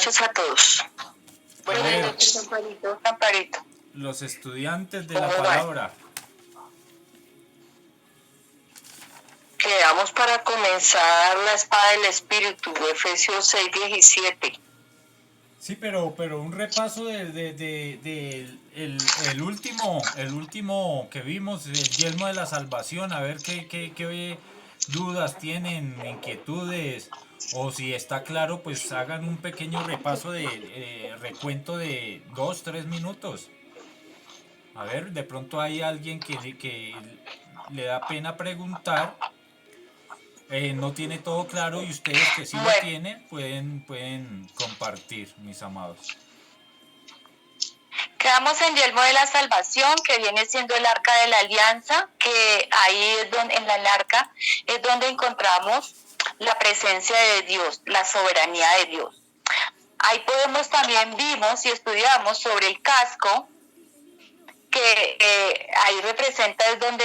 noches a todos. Buenas noches, Amparito. Amparito. Los estudiantes de la palabra. Quedamos para comenzar la espada del Espíritu, Efesios 6:17. Sí, pero un repaso el último que vimos, el yelmo de la salvación, a ver qué dudas tienen, inquietudes, o si está claro, pues hagan un pequeño repaso de recuento de 2, 3 minutos. A ver, de pronto hay alguien que le da pena preguntar, no tiene todo claro, y ustedes que sí lo tienen pueden compartir, mis amados. Quedamos en yelmo de la salvación, que viene siendo el arca de la alianza, que ahí es donde, en la arca es donde encontramos la presencia de Dios, la soberanía de Dios. Ahí vimos y estudiamos sobre el casco, que ahí representa es donde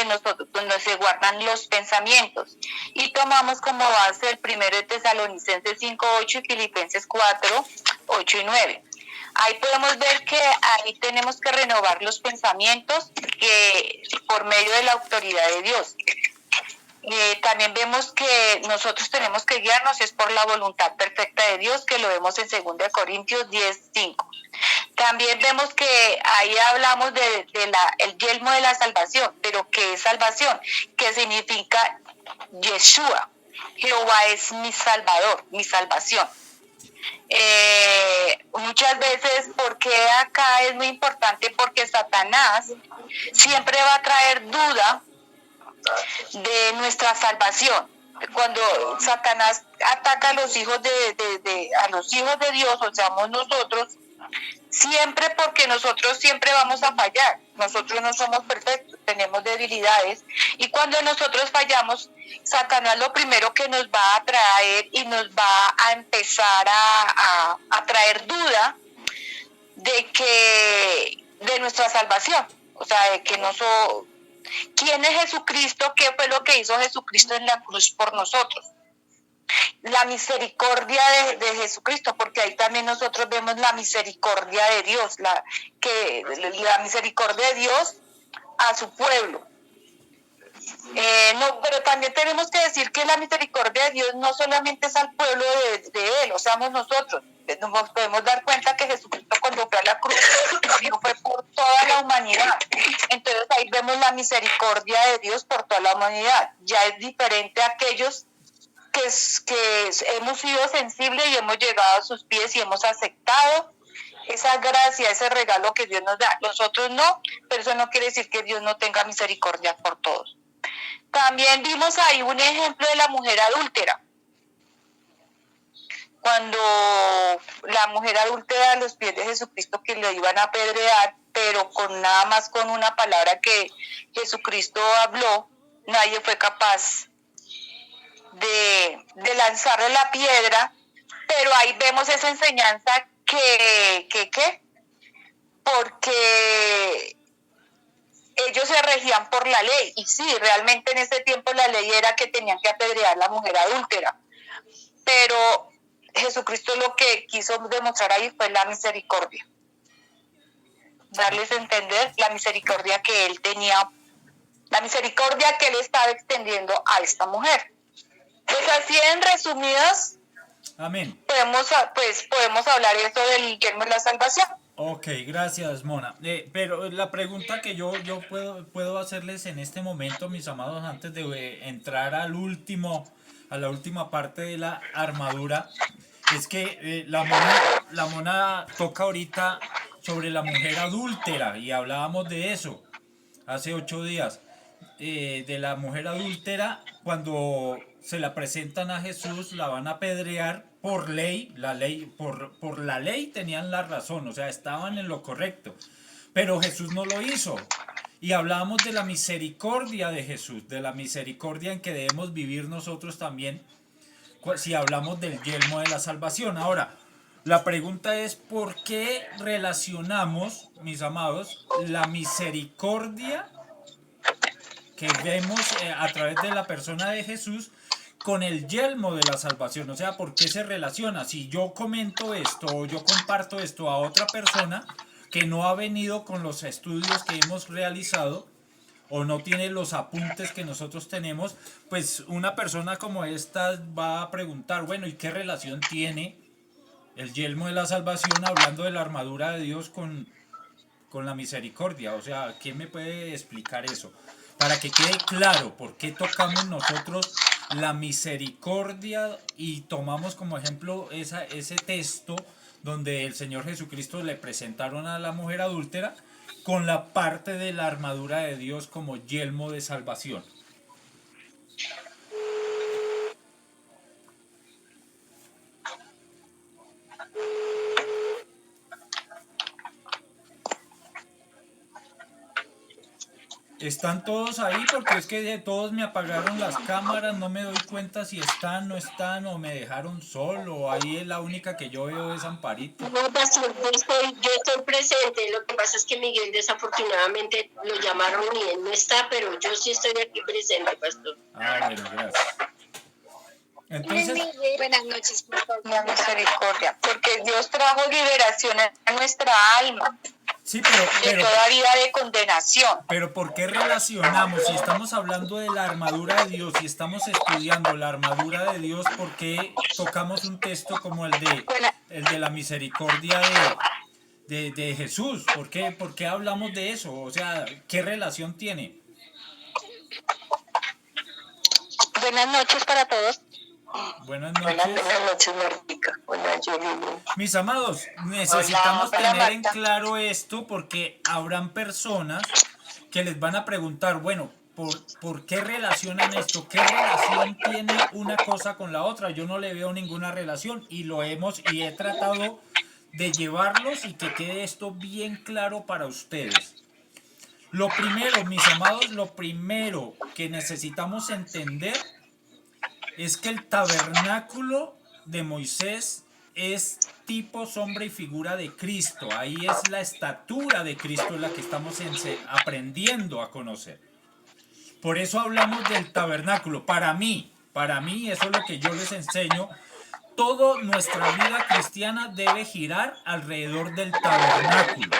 se guardan los pensamientos, y tomamos como base el 1 de Tesalonicenses 5:8 y Filipenses 4:8 y 9. Ahí podemos ver que ahí tenemos que renovar los pensamientos por medio de la autoridad de Dios. También vemos que nosotros tenemos que guiarnos es por la voluntad perfecta de Dios, que lo vemos en 2 Corintios 10:5. También vemos que ahí hablamos el yelmo de la salvación, pero ¿qué es salvación? Que significa Yeshua. Jehová es mi salvador, mi salvación. Muchas veces, porque acá es muy importante, porque Satanás siempre va a traer duda de nuestra salvación. Cuando Satanás ataca a los hijos a los hijos de Dios, o seamos nosotros, siempre, porque nosotros siempre vamos a fallar. Nosotros no somos perfectos, tenemos debilidades, y cuando nosotros fallamos, Satanás lo primero que nos va a traer y nos va a empezar a traer duda de nuestra salvación, o sea, de que ¿quién es Jesucristo? ¿Qué fue lo que hizo Jesucristo en la cruz por nosotros? La misericordia de Jesucristo, porque ahí también nosotros vemos la misericordia de Dios, la misericordia de Dios a su pueblo. Pero también tenemos que decir que la misericordia de Dios no solamente es al pueblo de Él, o seamos nosotros. Nos podemos dar cuenta que Jesucristo, cuando fue a la cruz, fue por toda la humanidad. Entonces ahí vemos la misericordia de Dios por toda la humanidad. Ya es diferente a aquellos que hemos sido sensibles y hemos llegado a sus pies y hemos aceptado esa gracia, ese regalo que Dios nos da. Nosotros no, pero eso no quiere decir que Dios no tenga misericordia por todos. También vimos ahí un ejemplo de la mujer adúltera. Cuando la mujer adúltera a los pies de Jesucristo, que le iban a apedrear, pero nada más con una palabra que Jesucristo habló, nadie fue capaz de lanzarle la piedra. Pero ahí vemos esa enseñanza porque ellos se regían por la ley, y sí, realmente en ese tiempo la ley era que tenían que apedrear a la mujer adúltera, pero Jesucristo lo que quiso demostrar ahí fue la misericordia, darles a entender la misericordia que él tenía, la misericordia que él estaba extendiendo a esta mujer. Pues así, en resumidas, amén, podemos hablar esto del yelmo de la salvación. Ok, gracias, Mona. Pero la pregunta que yo puedo hacerles en este momento, mis amados, antes de entrar a la última parte de la armadura, es que la Mona toca ahorita sobre la mujer adúltera, y hablábamos de eso hace 8 días, de la mujer adúltera. Cuando se la presentan a Jesús, la van a apedrear por ley, por la ley tenían la razón, o sea, estaban en lo correcto, pero Jesús no lo hizo. Y hablábamos de la misericordia de Jesús, de la misericordia en que debemos vivir nosotros también, si hablamos del yelmo de la salvación. Ahora, la pregunta es: ¿por qué relacionamos, mis amados, la misericordia que vemos a través de la persona de Jesús con el yelmo de la salvación. O sea, ¿por qué se relaciona? Si yo comento esto o yo comparto esto a otra persona que no ha venido con los estudios que hemos realizado o no tiene los apuntes que nosotros tenemos, pues una persona como esta va a preguntar, bueno, ¿y qué relación tiene el yelmo de la salvación hablando de la armadura de Dios con la misericordia? O sea, ¿quién me puede explicar eso? Para que quede claro por qué tocamos nosotros la misericordia y tomamos como ejemplo ese texto donde el Señor Jesucristo le presentaron a la mujer adúltera con la parte de la armadura de Dios como yelmo de salvación. ¿Están todos ahí? Porque es que de todos me apagaron las cámaras, no me doy cuenta si están, no están, o me dejaron solo. Ahí es la única que yo veo es Amparito. No, pastor, yo estoy presente. Lo que pasa es que Miguel desafortunadamente lo llamaron y él no está, pero yo sí estoy aquí presente, pastor. Ah, bueno, gracias. Entonces, Buenas noches, por favor. La misericordia, porque Dios trajo liberación a nuestra alma sí, de toda vida de condenación. pero ¿por qué relacionamos? Si estamos hablando de la armadura de Dios, si estamos estudiando la armadura de Dios, ¿por qué tocamos un texto como el de la misericordia de Jesús? ¿Por qué hablamos de eso? O sea, ¿qué relación tiene? Buenas noches para todos. Buenas noches. Buenas noches, Martica. Buenas, Yolini. Mis amados, necesitamos Hola, tener en Marta. claro esto porque habrán personas que les van a preguntar, bueno, ¿por qué relacionan esto? ¿Qué relación tiene una cosa con la otra? Yo no le veo ninguna relación y he tratado de llevarlos y que quede esto bien claro para ustedes. Lo primero, mis amados, lo primero que necesitamos entender es que el tabernáculo de Moisés es tipo, sombra y figura de Cristo. Ahí es la estatura de Cristo la que estamos aprendiendo a conocer. Por eso hablamos del tabernáculo. Para mí, eso es lo que yo les enseño. Toda nuestra vida cristiana debe girar alrededor del tabernáculo,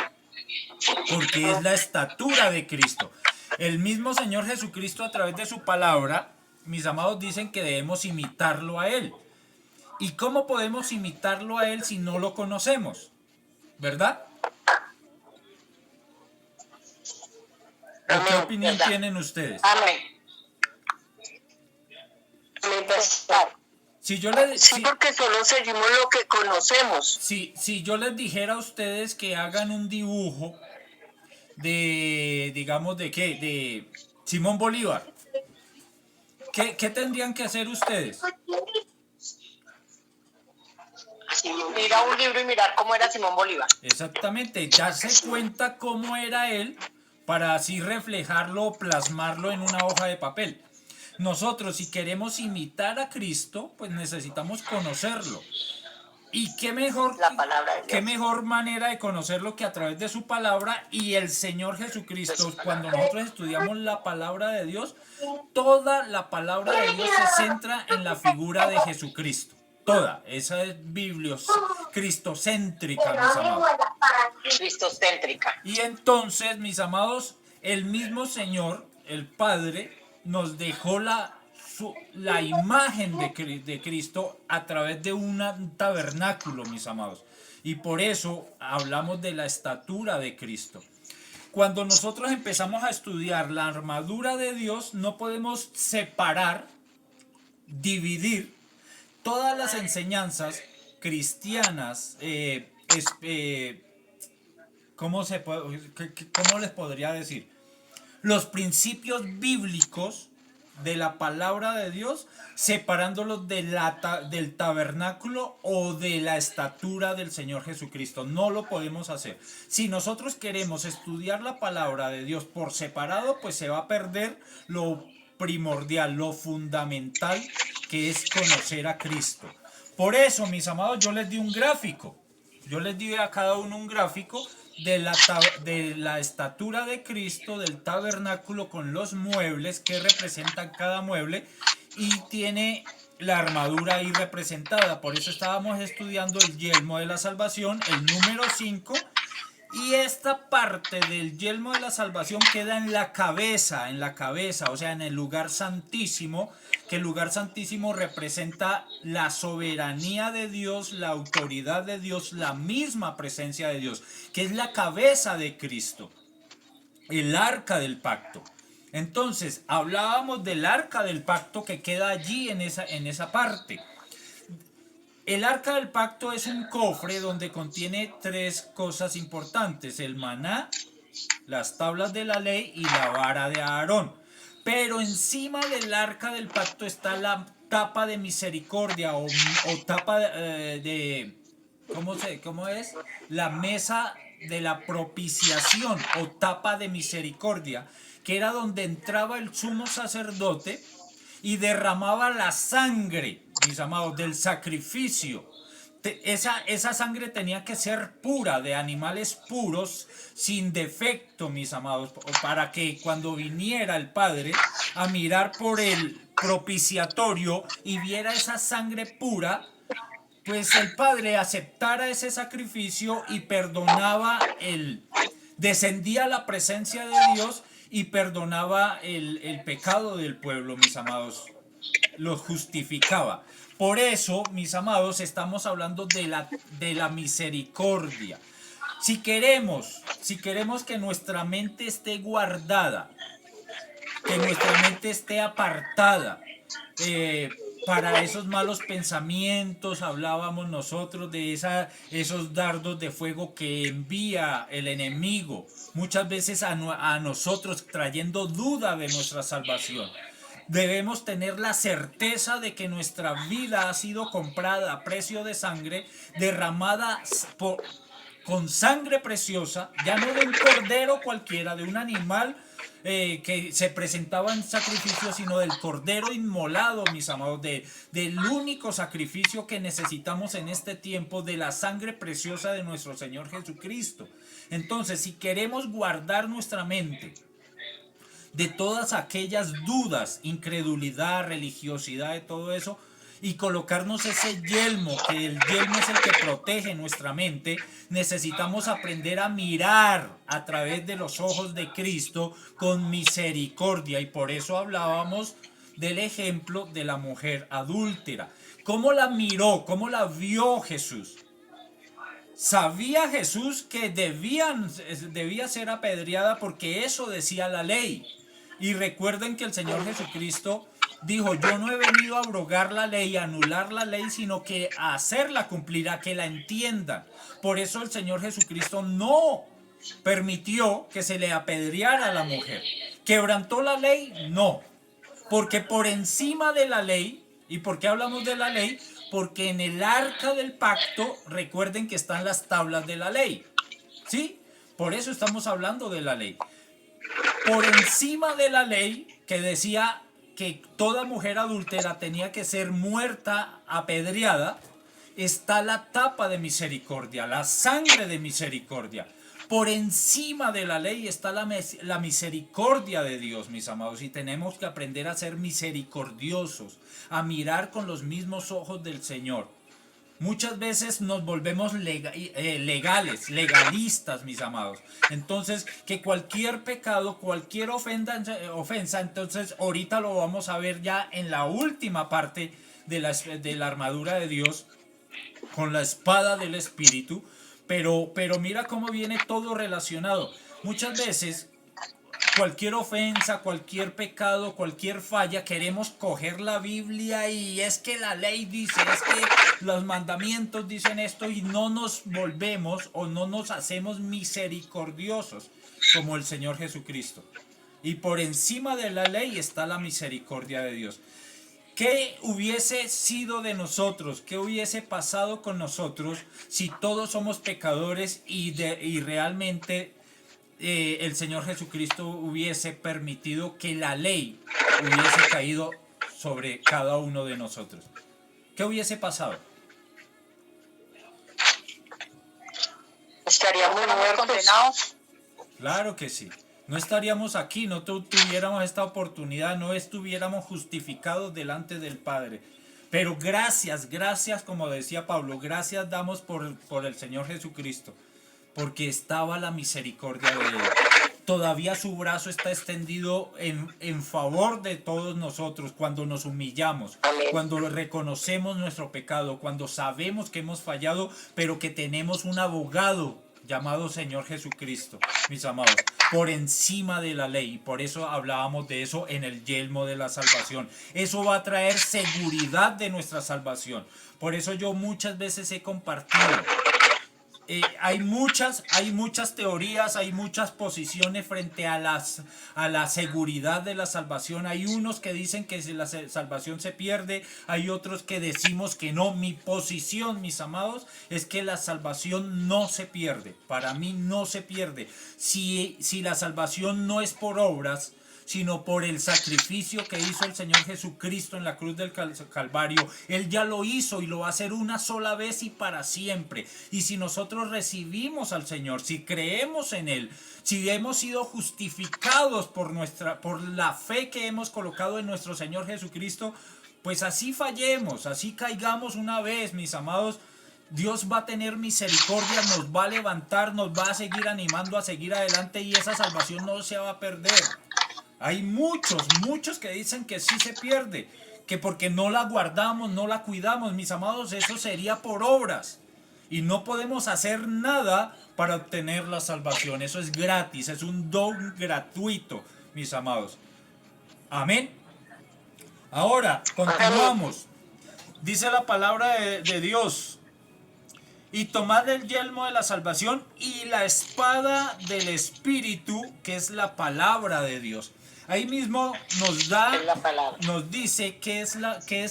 porque es la estatura de Cristo. El mismo Señor Jesucristo, a través de su palabra, mis amados, dicen que debemos imitarlo a Él. ¿Y cómo podemos imitarlo a Él si no lo conocemos? ¿Verdad? ¿O qué opinión tienen ustedes? Amén. Amén, pastor. Sí, porque solo seguimos lo que conocemos. Si yo les dijera a ustedes que hagan un dibujo de, digamos, de Simón Bolívar, ¿qué tendrían que hacer ustedes? Ir a un libro y mirar cómo era Simón Bolívar. Exactamente, darse cuenta cómo era él para así reflejarlo o plasmarlo en una hoja de papel. Nosotros, si queremos imitar a Cristo, pues necesitamos conocerlo. Y qué mejor manera de conocerlo que a través de su palabra y el Señor Jesucristo. Cuando nosotros estudiamos la palabra de Dios, toda la palabra de Dios se centra en la figura de Jesucristo. Toda, esa es cristocéntrica, mis amados. Cristocéntrica. Y entonces, mis amados, el mismo Señor, el Padre, nos dejó la imagen de Cristo a través de un tabernáculo, mis amados. Y por eso hablamos de la estatura de Cristo. Cuando nosotros empezamos a estudiar la armadura de Dios, no podemos separar, dividir todas las enseñanzas cristianas. ¿Cómo les podría decir? Los principios bíblicos de la palabra de Dios, separándolos del tabernáculo o de la estatura del Señor Jesucristo. No lo podemos hacer. Si nosotros queremos estudiar la palabra de Dios por separado, pues se va a perder lo primordial, lo fundamental, que es conocer a Cristo. Por eso, mis amados, yo les di un gráfico. Yo les di a cada uno un gráfico de la estatura de Cristo, del tabernáculo con los muebles que representan cada mueble, y tiene la armadura ahí representada. Por eso estábamos estudiando el yelmo de la salvación, el número 5. Y esta parte del yelmo de la salvación queda en la cabeza, o sea, en el lugar santísimo, que el lugar santísimo representa la soberanía de Dios, la autoridad de Dios, la misma presencia de Dios, que es la cabeza de Cristo, el arca del pacto. Entonces, hablábamos del arca del pacto que queda allí en esa parte. El arca del pacto es un cofre donde contiene tres cosas importantes: el maná, las tablas de la ley y la vara de Aarón. Pero encima del arca del pacto está la tapa de misericordia o tapa ¿cómo es? La mesa de la propiciación o tapa de misericordia, que era donde entraba el sumo sacerdote y derramaba la sangre, mis amados, del sacrificio. Esa sangre tenía que ser pura, de animales puros, sin defecto, mis amados, para que cuando viniera el Padre a mirar por el propiciatorio y viera esa sangre pura, pues el Padre aceptara ese sacrificio y perdonaba descendía a la presencia de Dios y perdonaba el pecado del pueblo, mis amados, los justificaba. Por eso, mis amados, estamos hablando de la misericordia. Si queremos que nuestra mente esté guardada, que nuestra mente esté apartada para esos malos pensamientos, hablábamos nosotros de esos dardos de fuego que envía el enemigo muchas veces a nosotros, trayendo duda de nuestra salvación. Debemos tener la certeza de que nuestra vida ha sido comprada a precio de sangre, derramada con sangre preciosa, ya no de un cordero cualquiera, de un animal que se presentaba en sacrificio, sino del cordero inmolado, mis amados, del único sacrificio que necesitamos en este tiempo, de la sangre preciosa de nuestro Señor Jesucristo. Entonces, si queremos guardar nuestra mente de todas aquellas dudas, incredulidad, religiosidad, de todo eso, y colocarnos ese yelmo, que el yelmo es el que protege nuestra mente, necesitamos aprender a mirar a través de los ojos de Cristo con misericordia. Y por eso hablábamos del ejemplo de la mujer adúltera. ¿Cómo la miró? ¿Cómo la vio Jesús? Sabía Jesús que debía ser apedreada porque eso decía la ley. Y recuerden que el Señor Jesucristo dijo: yo no he venido a abrogar la ley, a anular la ley, sino que a hacerla cumplir, a que la entiendan. Por eso el Señor Jesucristo no permitió que se le apedreara a la mujer. ¿Quebrantó la ley? No. Porque por encima de la ley, ¿y por qué hablamos de la ley? Porque en el arca del pacto, recuerden que están las tablas de la ley. ¿Sí? Por eso estamos hablando de la ley. Por encima de la ley, que decía que toda mujer adúltera tenía que ser muerta, apedreada, está la tapa de misericordia, la sangre de misericordia. Por encima de la ley está la misericordia de Dios, mis amados, y tenemos que aprender a ser misericordiosos, a mirar con los mismos ojos del Señor. Muchas veces nos volvemos legalistas, mis amados. Entonces, que cualquier pecado, cualquier ofensa, entonces ahorita lo vamos a ver ya en la última parte de la armadura de Dios, con la espada del Espíritu. Pero mira cómo viene todo relacionado. Muchas veces, cualquier ofensa, cualquier pecado, cualquier falla, queremos coger la Biblia y es que la ley dice, es que los mandamientos dicen esto, y no nos volvemos o no nos hacemos misericordiosos como el Señor Jesucristo. Y por encima de la ley está la misericordia de Dios. ¿Qué hubiese sido de nosotros? ¿Qué hubiese pasado con nosotros si todos somos pecadores y realmente el Señor Jesucristo hubiese permitido que la ley hubiese caído sobre cada uno de nosotros? ¿Qué hubiese pasado? Estaríamos condenados. Claro que sí. No estaríamos aquí, no tuviéramos esta oportunidad, no estuviéramos justificados delante del Padre. Pero gracias, como decía Pablo, gracias damos por el Señor Jesucristo, porque estaba la misericordia de Él. Todavía su brazo está extendido en favor de todos nosotros cuando nos humillamos, Amén. cuando reconocemos nuestro pecado, cuando sabemos que hemos fallado, pero que tenemos un abogado llamado Señor Jesucristo, mis amados, por encima de la ley. Por eso hablábamos de eso en el yelmo de la salvación. Eso va a traer seguridad de nuestra salvación. Por eso yo muchas veces he compartido. Hay muchas teorías, hay muchas posiciones frente a la seguridad de la salvación. Hay unos que dicen que si la salvación se pierde, hay otros que decimos que no. Mi posición, mis amados, es que la salvación no se pierde. Para mí no se pierde. Si la salvación no es por obras, sino por el sacrificio que hizo el Señor Jesucristo en la cruz del Calvario. Él ya lo hizo y lo va a hacer una sola vez y para siempre. Y si nosotros recibimos al Señor, si creemos en Él, si hemos sido justificados por la fe que hemos colocado en nuestro Señor Jesucristo, pues así fallemos, así caigamos una vez, mis amados, Dios va a tener misericordia, nos va a levantar, nos va a seguir animando a seguir adelante y esa salvación no se va a perder. Hay muchos que dicen que sí se pierde, que porque no la guardamos, no la cuidamos, mis amados, eso sería por obras. Y no podemos hacer nada para obtener la salvación. Eso es gratis, es un don gratuito, mis amados. Amén. Ahora, continuamos. Dice la palabra de Dios. Y tomad el yelmo de la salvación y la espada del Espíritu, que es la palabra de Dios. Ahí mismo nos dice qué es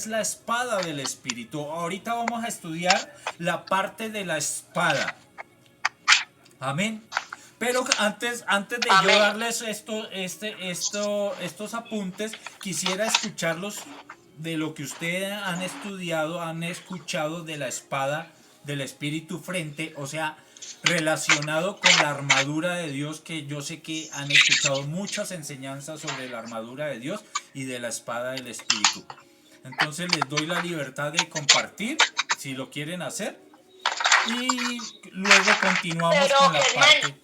la espada del Espíritu. Ahorita vamos a estudiar la parte de la espada. Amén. Pero antes de yo darles estos apuntes, quisiera escucharlos de lo que ustedes han estudiado, han escuchado de la espada del Espíritu frente, o sea, relacionado con la armadura de Dios, que yo sé que han escuchado muchas enseñanzas sobre la armadura de Dios y de la espada del Espíritu. Entonces les doy la libertad de compartir, si lo quieren hacer, y luego continuamos con la parte.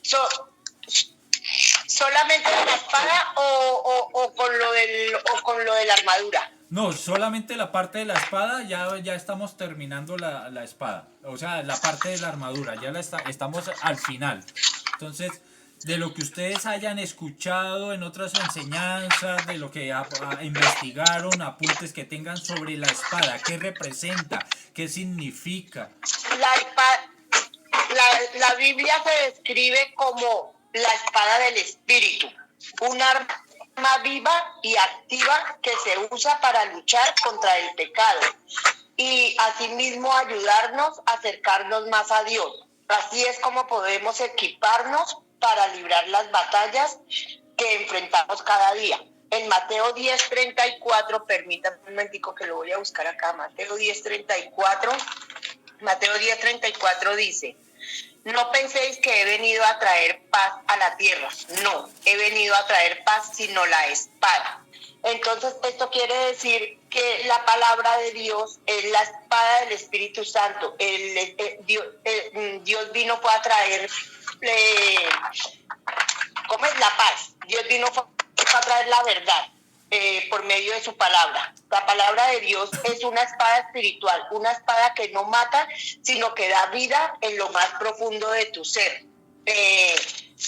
¿Solamente de la espada o con lo de la armadura? No, solamente la parte de la espada, ya estamos terminando la espada. O sea, la parte de la armadura, estamos al final. Entonces, de lo que ustedes hayan escuchado en otras enseñanzas, de lo que investigaron, apuntes que tengan sobre la espada, qué representa, qué significa. La Biblia se describe como la espada del Espíritu, un arma viva y activa que se usa para luchar contra el pecado y asimismo ayudarnos a acercarnos más a Dios. Así es como podemos equiparnos para librar las batallas que enfrentamos cada día. En Mateo 10:34, permítanme un momentico que lo voy a buscar acá, Mateo 10:34 dice: no penséis que he venido a traer paz a la tierra. No, he venido a traer paz, sino la espada. Entonces, esto quiere decir que la palabra de Dios es la espada del Espíritu Santo. Dios vino fue a traer, ¿cómo es? La paz. Dios vino fue a traer la verdad por medio de su palabra. La palabra de Dios es una espada espiritual, una espada que no mata, sino que da vida en lo más profundo de tu ser.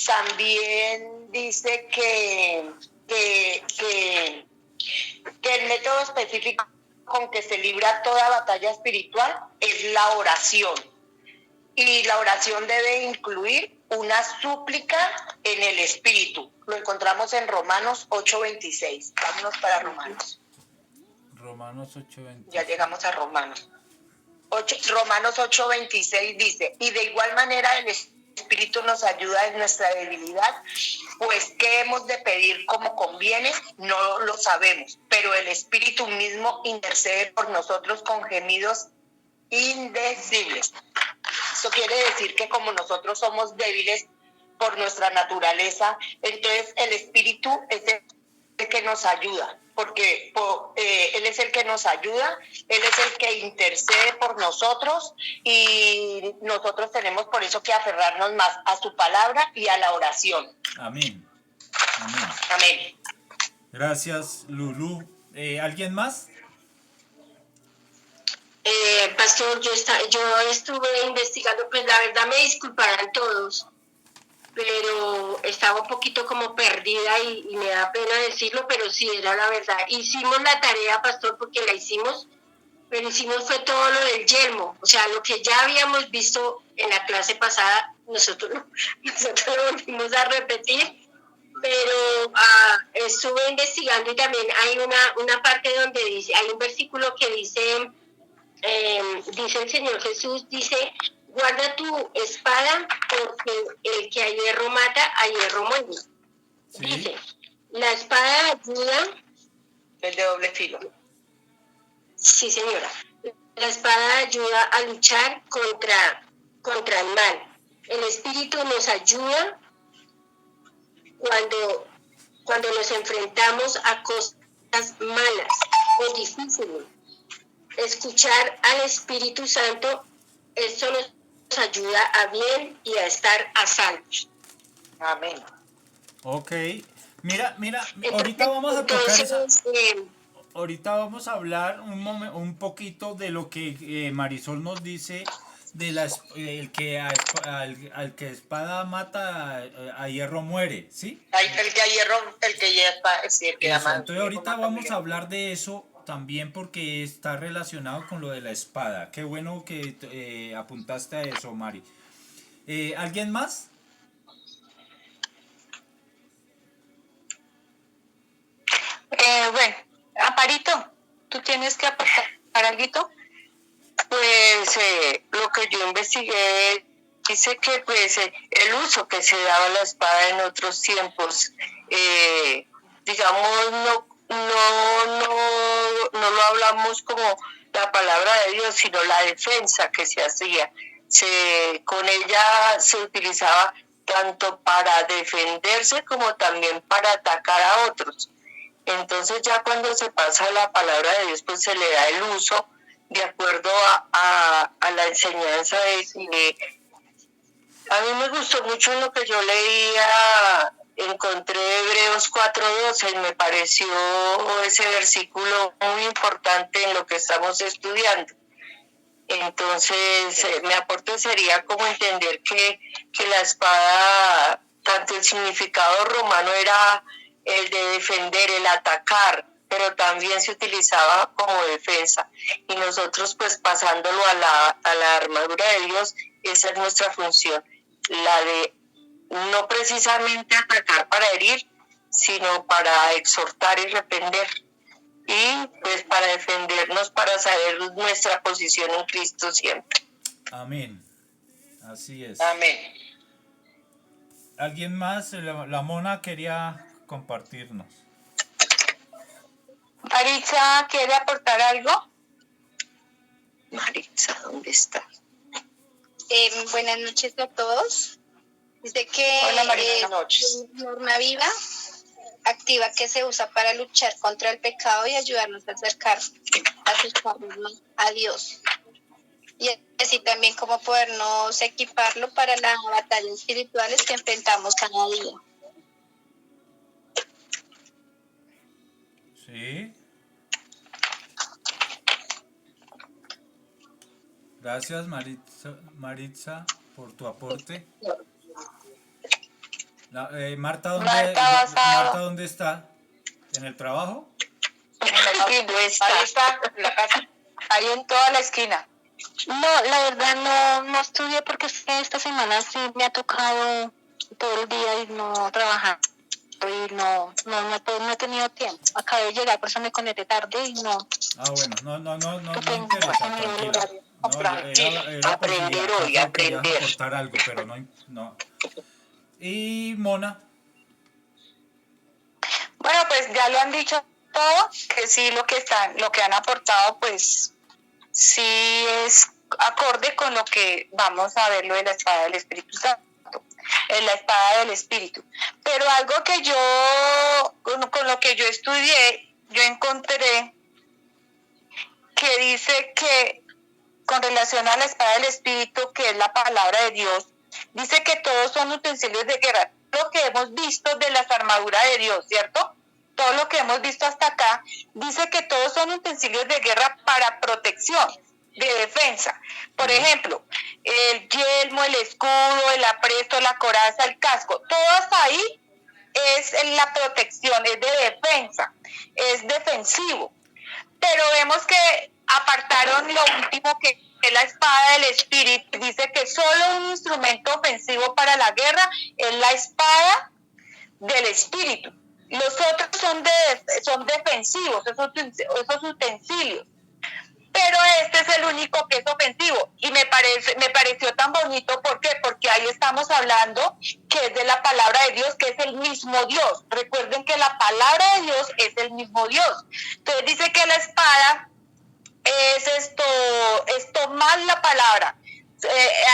También dice que el método específico con que se libra toda batalla espiritual es la oración. Y la oración debe incluir una súplica en el Espíritu. Lo encontramos en Romanos 8:26. Vámonos para Romanos. Romanos 8:26. Ya llegamos a Romanos. Romanos 8:26 dice: y de igual manera el Espíritu nos ayuda en nuestra debilidad, pues ¿qué hemos de pedir como conviene? No lo sabemos, pero el Espíritu mismo intercede por nosotros con gemidos indecibles. Eso quiere decir que como nosotros somos débiles por nuestra naturaleza, entonces el Espíritu es el que nos ayuda. porque Él es el que nos ayuda, Él es el que intercede por nosotros y nosotros tenemos por eso que aferrarnos más a su palabra y a la oración. Amén. Amén. Amén. Gracias, Lulú. ¿Alguien más? Pastor, yo estuve investigando, pues la verdad me disculparán todos, pero estaba un poquito como perdida y me da pena decirlo, pero sí era la verdad. Hicimos la tarea, pastor, porque la hicimos, pero hicimos fue todo lo del yelmo, o sea, lo que ya habíamos visto en la clase pasada, nosotros lo volvimos a repetir, pero estuve investigando y también hay una parte donde dice, hay un versículo que dice el Señor Jesús, dice, guarda tu espada porque el que a hierro mata, a hierro muere. Sí. Dice, la espada ayuda. Es de doble filo. Sí, señora. La espada ayuda a luchar contra el mal. El Espíritu nos ayuda cuando nos enfrentamos a cosas malas o difíciles. Escuchar al Espíritu Santo, esto nos ayuda a bien y a estar a salvo. Amén. Ok. Mira, ahorita vamos a tocar esa... Ahorita vamos a hablar un poquito de lo que Marisol nos dice de el que al que espada mata a hierro muere, ¿sí? El que a hierro, el que ya está, sí, el que Eso, ama, entonces ahorita vamos a hablar de eso también porque está relacionado con lo de la espada. Qué bueno que apuntaste a eso, Mari. ¿Alguien más? Bueno, Amparito, ¿tú tienes que aportar algo? Pues lo que yo investigué dice que pues el uso que se daba a la espada en otros tiempos, digamos, no lo hablamos como la palabra de Dios, sino la defensa que se hacía. Con ella se utilizaba tanto para defenderse como también para atacar a otros. Entonces ya cuando se pasa la palabra de Dios, pues se le da el uso de acuerdo a la enseñanza de que a mí me gustó mucho lo que yo leía, encontré Hebreos 4:12 y me pareció ese versículo muy importante en lo que estamos estudiando. Entonces mi aporte sería como entender que la espada, tanto el significado romano era el de defender, el atacar, pero también se utilizaba como defensa. Y nosotros pues pasándolo a la armadura de Dios, esa es nuestra función, la de no precisamente atacar para herir, sino para exhortar y reprender. Y pues para defendernos, para saber nuestra posición en Cristo siempre. Amén. Así es. Amén. ¿Alguien más? La Mona quería compartirnos. Maritza, ¿quiere aportar algo? Maritza, ¿dónde está? Buenas noches a todos. Dice que Hola, Maritza, buenas noches. Norma Viva activa que se usa para luchar contra el pecado y ayudarnos a acercarnos a Dios. Y así también como podernos equiparlo para las batallas espirituales que enfrentamos cada día. Sí. Gracias, Maritza, por tu aporte. Marta, ¿dónde está? ¿En el trabajo? Ahí está, en la casa. Ahí en toda la esquina. No, la verdad no estudié porque esta semana sí me ha tocado todo el día y no trabajar. Y no he tenido tiempo. Acabé de llegar, por eso me conecté tarde y no. Ah, bueno, no interesa, tranquila. No, era por si acaso querías aportar algo, pero no. Y Mona. Bueno, pues ya lo han dicho todo, que sí lo que han aportado, pues sí es acorde con lo que vamos a ver lo de la espada del Espíritu Santo, la espada del Espíritu. Pero algo que yo, con lo que yo estudié, yo encontré que dice que con relación a la espada del Espíritu, que es la palabra de Dios, dice que todos son utensilios de guerra. Lo que hemos visto de las armaduras de Dios, ¿cierto? Todo lo que hemos visto hasta acá, dice que todos son utensilios de guerra para protección, de defensa. Por ejemplo, el yelmo, el escudo, el apresto, la coraza, el casco, todo hasta ahí es la protección, es de defensa, es defensivo. Pero vemos que apartaron lo último, que es la espada del Espíritu. Dice que solo un instrumento ofensivo para la guerra es la espada del Espíritu. Los otros son defensivos, esos utensilios. Pero este es el único que es ofensivo. Y me pareció tan bonito. ¿Por qué? Porque ahí estamos hablando que es de la palabra de Dios, que es el mismo Dios. Recuerden que la palabra de Dios es el mismo Dios. Entonces dice que la espada es tomar la palabra.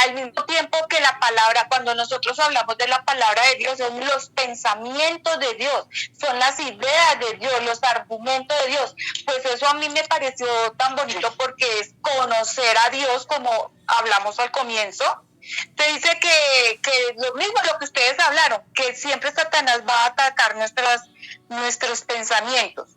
Al mismo tiempo que la palabra, cuando nosotros hablamos de la palabra de Dios, son los pensamientos de Dios, son las ideas de Dios, los argumentos de Dios. Pues eso a mí me pareció tan bonito, porque es conocer a Dios, como hablamos al comienzo. Se dice que lo mismo, lo que ustedes hablaron, que siempre Satanás va a atacar nuestros pensamientos.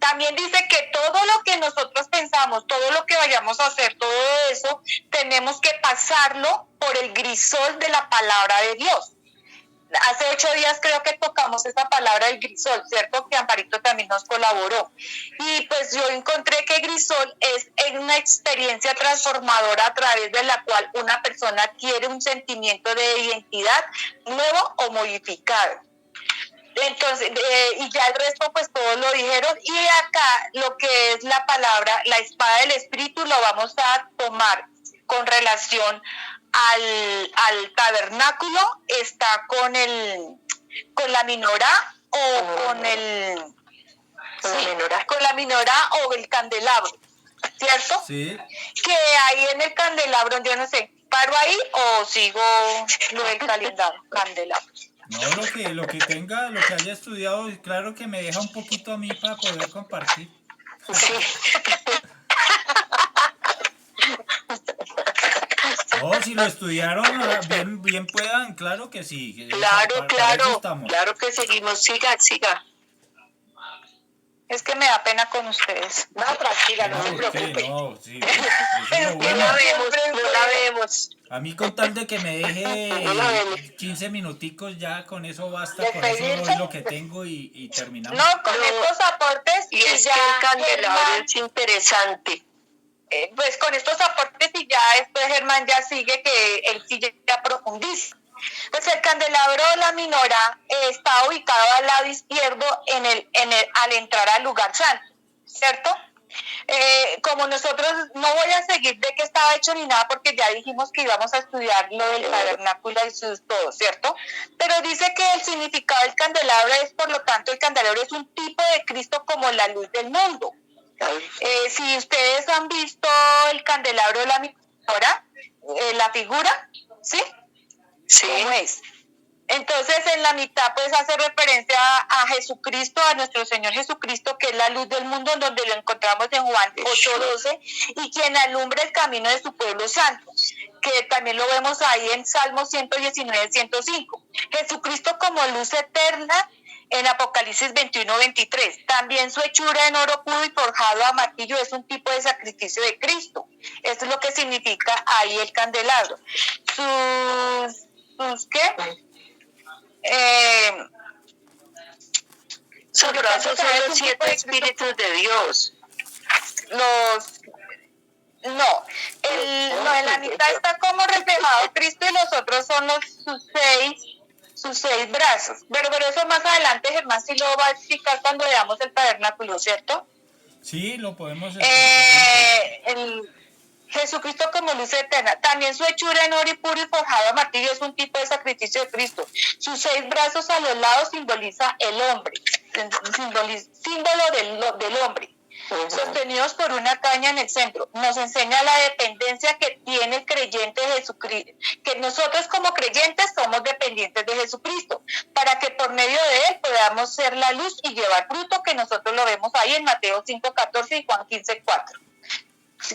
También dice que todo lo que nosotros pensamos, todo lo que vayamos a hacer, todo eso, tenemos que pasarlo por el grisol de la palabra de Dios. Hace 8 días creo que tocamos esa palabra del grisol, ¿cierto? Que Amparito también nos colaboró. Y pues yo encontré que grisol es una experiencia transformadora a través de la cual una persona adquiere un sentimiento de identidad nuevo o modificado. Entonces, y ya el resto pues todos lo dijeron. Y acá lo que es la palabra, la espada del Espíritu, lo vamos a tomar con relación al tabernáculo. Está con la menorá o con la menorá o el candelabro, ¿cierto? Sí. Que ahí en el candelabro, yo no sé, ¿paro ahí o sigo lo del candelabro? No, lo que tenga, lo que haya estudiado, claro que me deja un poquito a mí para poder compartir. Sí. No, si lo estudiaron, bien puedan, claro que sí. Claro, Para eso estamos. claro que seguimos. Siga. Es que me da pena con ustedes. No, tranquila, no se No, preocupe. no, sí, eso es lo No bueno. la vemos. A mí con tal de que me No la vemos. deje 15 minuticos, ya con eso basta, con ¿Despedirse? eso doy lo que tengo y terminamos. No, con estos aportes Y es ya que el candelabro Germán, es interesante. pues con estos aportes y ya después Germán ya sigue, que él sí ya profundiza. Pues el candelabro de la menorá está ubicado al lado izquierdo al entrar al lugar santo, ¿cierto? Como nosotros, no voy a seguir de qué estaba hecho ni nada, porque ya dijimos que íbamos a estudiar lo del tabernáculo y sus todo, ¿cierto? Pero dice que el significado del candelabro es, por lo tanto, el candelabro es un tipo de Cristo como la luz del mundo. Si ustedes han visto el candelabro de la menorá, la figura, ¿sí? Sí. ¿Cómo es? Entonces en la mitad pues hace referencia a Jesucristo, a nuestro Señor Jesucristo, que es la luz del mundo, donde lo encontramos en Juan 8:12, y quien alumbra el camino de su pueblo santo, que también lo vemos ahí en Salmo 119, 105. Jesucristo como luz eterna en Apocalipsis 21:23. También su hechura en oro puro y forjado a martillo es un tipo de sacrificio de Cristo. Esto es lo que significa ahí el candelabro. ¿Sus qué? Sus brazos son los 7 espíritus de Dios. En la mitad está como reflejado Cristo, y los otros son sus seis brazos. Pero eso más adelante Germán sí lo va a explicar cuando veamos el tabernáculo, ¿cierto? Sí, lo podemos explicar. Jesucristo como luz eterna. También su hechura en oro y puro y forjado a martillo es un tipo de sacrificio de Cristo. Sus 6 brazos a los lados simboliza el hombre, símbolo del hombre. sostenidos por una caña en el centro. Nos enseña la dependencia que tiene el creyente de Jesucristo, que nosotros como creyentes somos dependientes de Jesucristo, para que por medio de él podamos ser la luz y llevar fruto, que nosotros lo vemos ahí en Mateo 5:14 y Juan 15:4.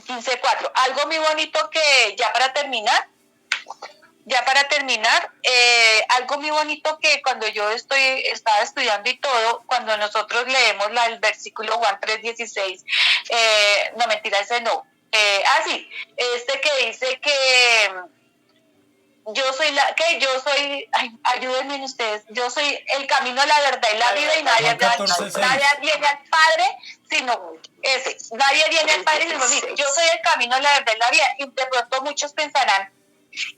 15:4. Algo muy bonito que ya para terminar, algo muy bonito que cuando yo estaba estudiando y todo, cuando nosotros leemos el versículo Juan 3:16, no, mentira, ese no. Sí, este que dice que ayúdenme ustedes, yo soy el camino, la verdad y la vida, y nadie viene al Padre sino nadie viene al Padre sino mire, yo soy el camino, la verdad y la vida. Y de pronto muchos pensarán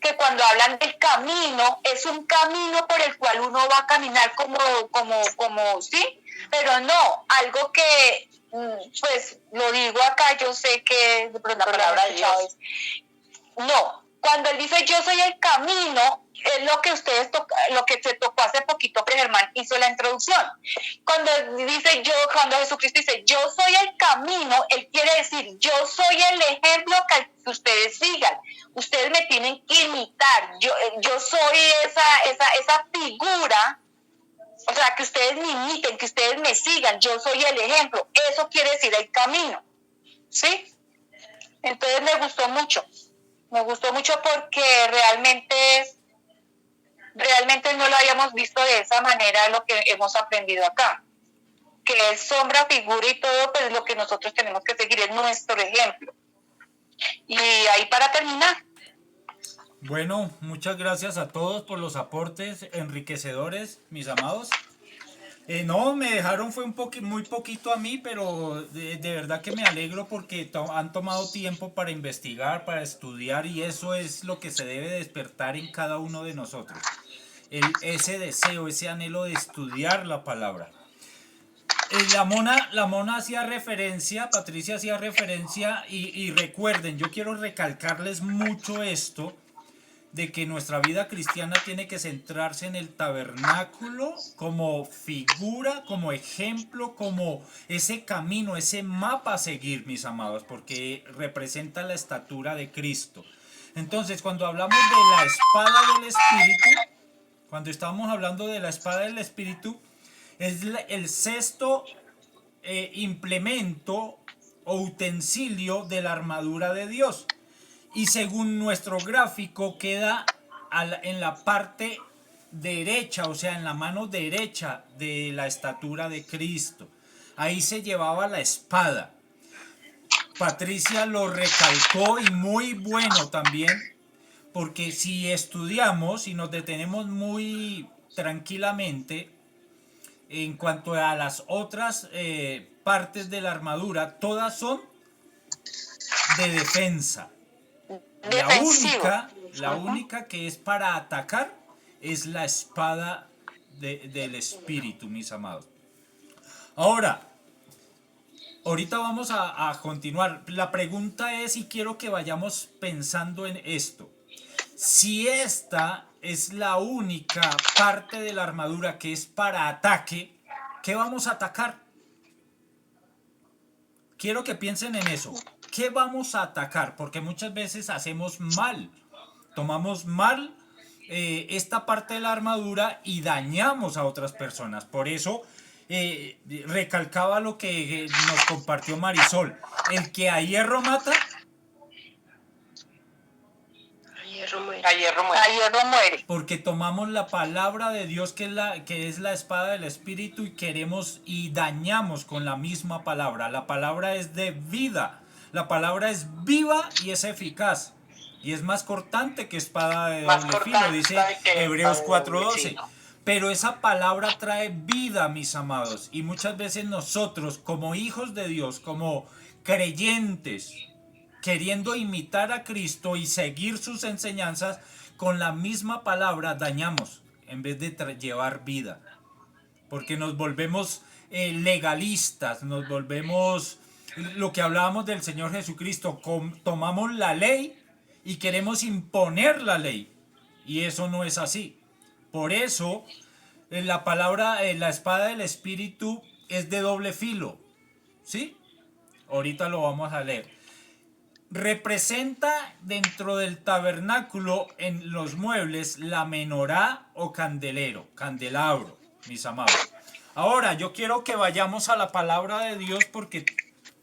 que cuando hablan del camino, es un camino por el cual uno va a caminar como sí, pero no, algo que, pues lo digo acá, yo sé que de pronto la palabra de Dios. No, cuando él dice yo soy el camino, es lo que lo que se tocó hace poquito que Germán hizo la introducción. Cuando Jesucristo dice yo soy el camino, él quiere decir yo soy el ejemplo que ustedes sigan. Ustedes me tienen que imitar. Yo soy esa figura, o sea, que ustedes me imiten, que ustedes me sigan. Yo soy el ejemplo. Eso quiere decir el camino, ¿sí? Entonces me gustó mucho porque realmente no lo habíamos visto de esa manera, lo que hemos aprendido acá, que es sombra, figura y todo, pues lo que nosotros tenemos que seguir es nuestro ejemplo. Y ahí para terminar. Bueno, muchas gracias a todos por los aportes enriquecedores, mis amados. No, me dejaron fue muy poquito a mí, pero de verdad que me alegro porque han tomado tiempo para investigar, para estudiar, y eso es lo que se debe despertar en cada uno de nosotros. Ese deseo, ese anhelo de estudiar la palabra. La mona hacía referencia, Patricia hacía referencia, y recuerden, yo quiero recalcarles mucho esto, de que nuestra vida cristiana tiene que centrarse en el tabernáculo como figura, como ejemplo, como ese camino, ese mapa a seguir, mis amados, porque representa la estatura de Cristo. Entonces, cuando hablamos de la espada del Espíritu, cuando estamos hablando de la espada del Espíritu, es el sexto implemento o utensilio de la armadura de Dios. Y según nuestro gráfico queda en la parte derecha, o sea, en la mano derecha de la estatura de Cristo. Ahí se llevaba la espada. Patricia lo recalcó, y muy bueno también, porque si estudiamos y nos detenemos muy tranquilamente en cuanto a las otras partes de la armadura, todas son de defensa. La única que es para atacar es la espada del Espíritu, mis amados. Ahorita vamos a continuar. La pregunta es, y quiero que vayamos pensando en esto: si esta es la única parte de la armadura que es para ataque, ¿qué vamos a atacar? Quiero que piensen en eso. ¿Qué vamos a atacar? Porque muchas veces tomamos mal esta parte de la armadura y dañamos a otras personas. Por eso recalcaba lo que nos compartió Marisol. El que a hierro mata, A hierro muere. porque tomamos la palabra de Dios, que es la espada del Espíritu, y queremos y dañamos con la misma palabra. La palabra es de vida. La palabra es viva y es eficaz. Y es más cortante que espada de doble filo, dice Hebreos 4:12. Pero esa palabra trae vida, mis amados. Y muchas veces nosotros, como hijos de Dios, como creyentes, queriendo imitar a Cristo y seguir sus enseñanzas, con la misma palabra dañamos en vez de llevar vida. Porque nos volvemos legalistas, nos volvemos lo que hablábamos del Señor Jesucristo. Tomamos la ley y queremos imponer la ley. Y eso no es así. Por eso la palabra, la espada del Espíritu es de doble filo, ¿sí? ahorita lo vamos a leer. Representa dentro del tabernáculo en los muebles la menorá o candelabro, mis amados. Ahora yo quiero que vayamos a la palabra de Dios porque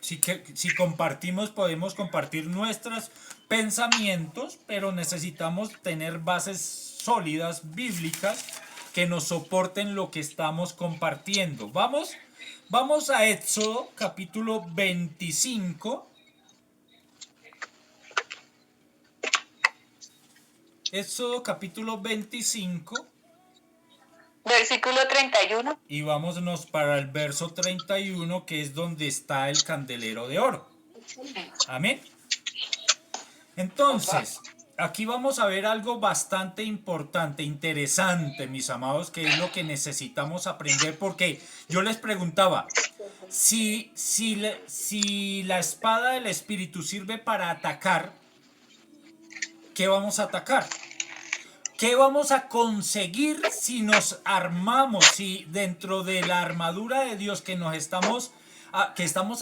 si compartimos podemos compartir nuestros pensamientos, pero necesitamos tener bases sólidas bíblicas que nos soporten lo que estamos compartiendo. Vamos a Éxodo capítulo 25. Éxodo capítulo 25. Versículo 31. Y vámonos para el verso 31, que es donde está el candelero de oro. Amén. Entonces, aquí vamos a ver algo bastante importante, interesante, mis amados, que es lo que necesitamos aprender, porque yo les preguntaba, si la espada del Espíritu sirve para atacar, ¿qué vamos a atacar? ¿Qué vamos a conseguir si nos armamos, si dentro de la armadura de Dios que estamos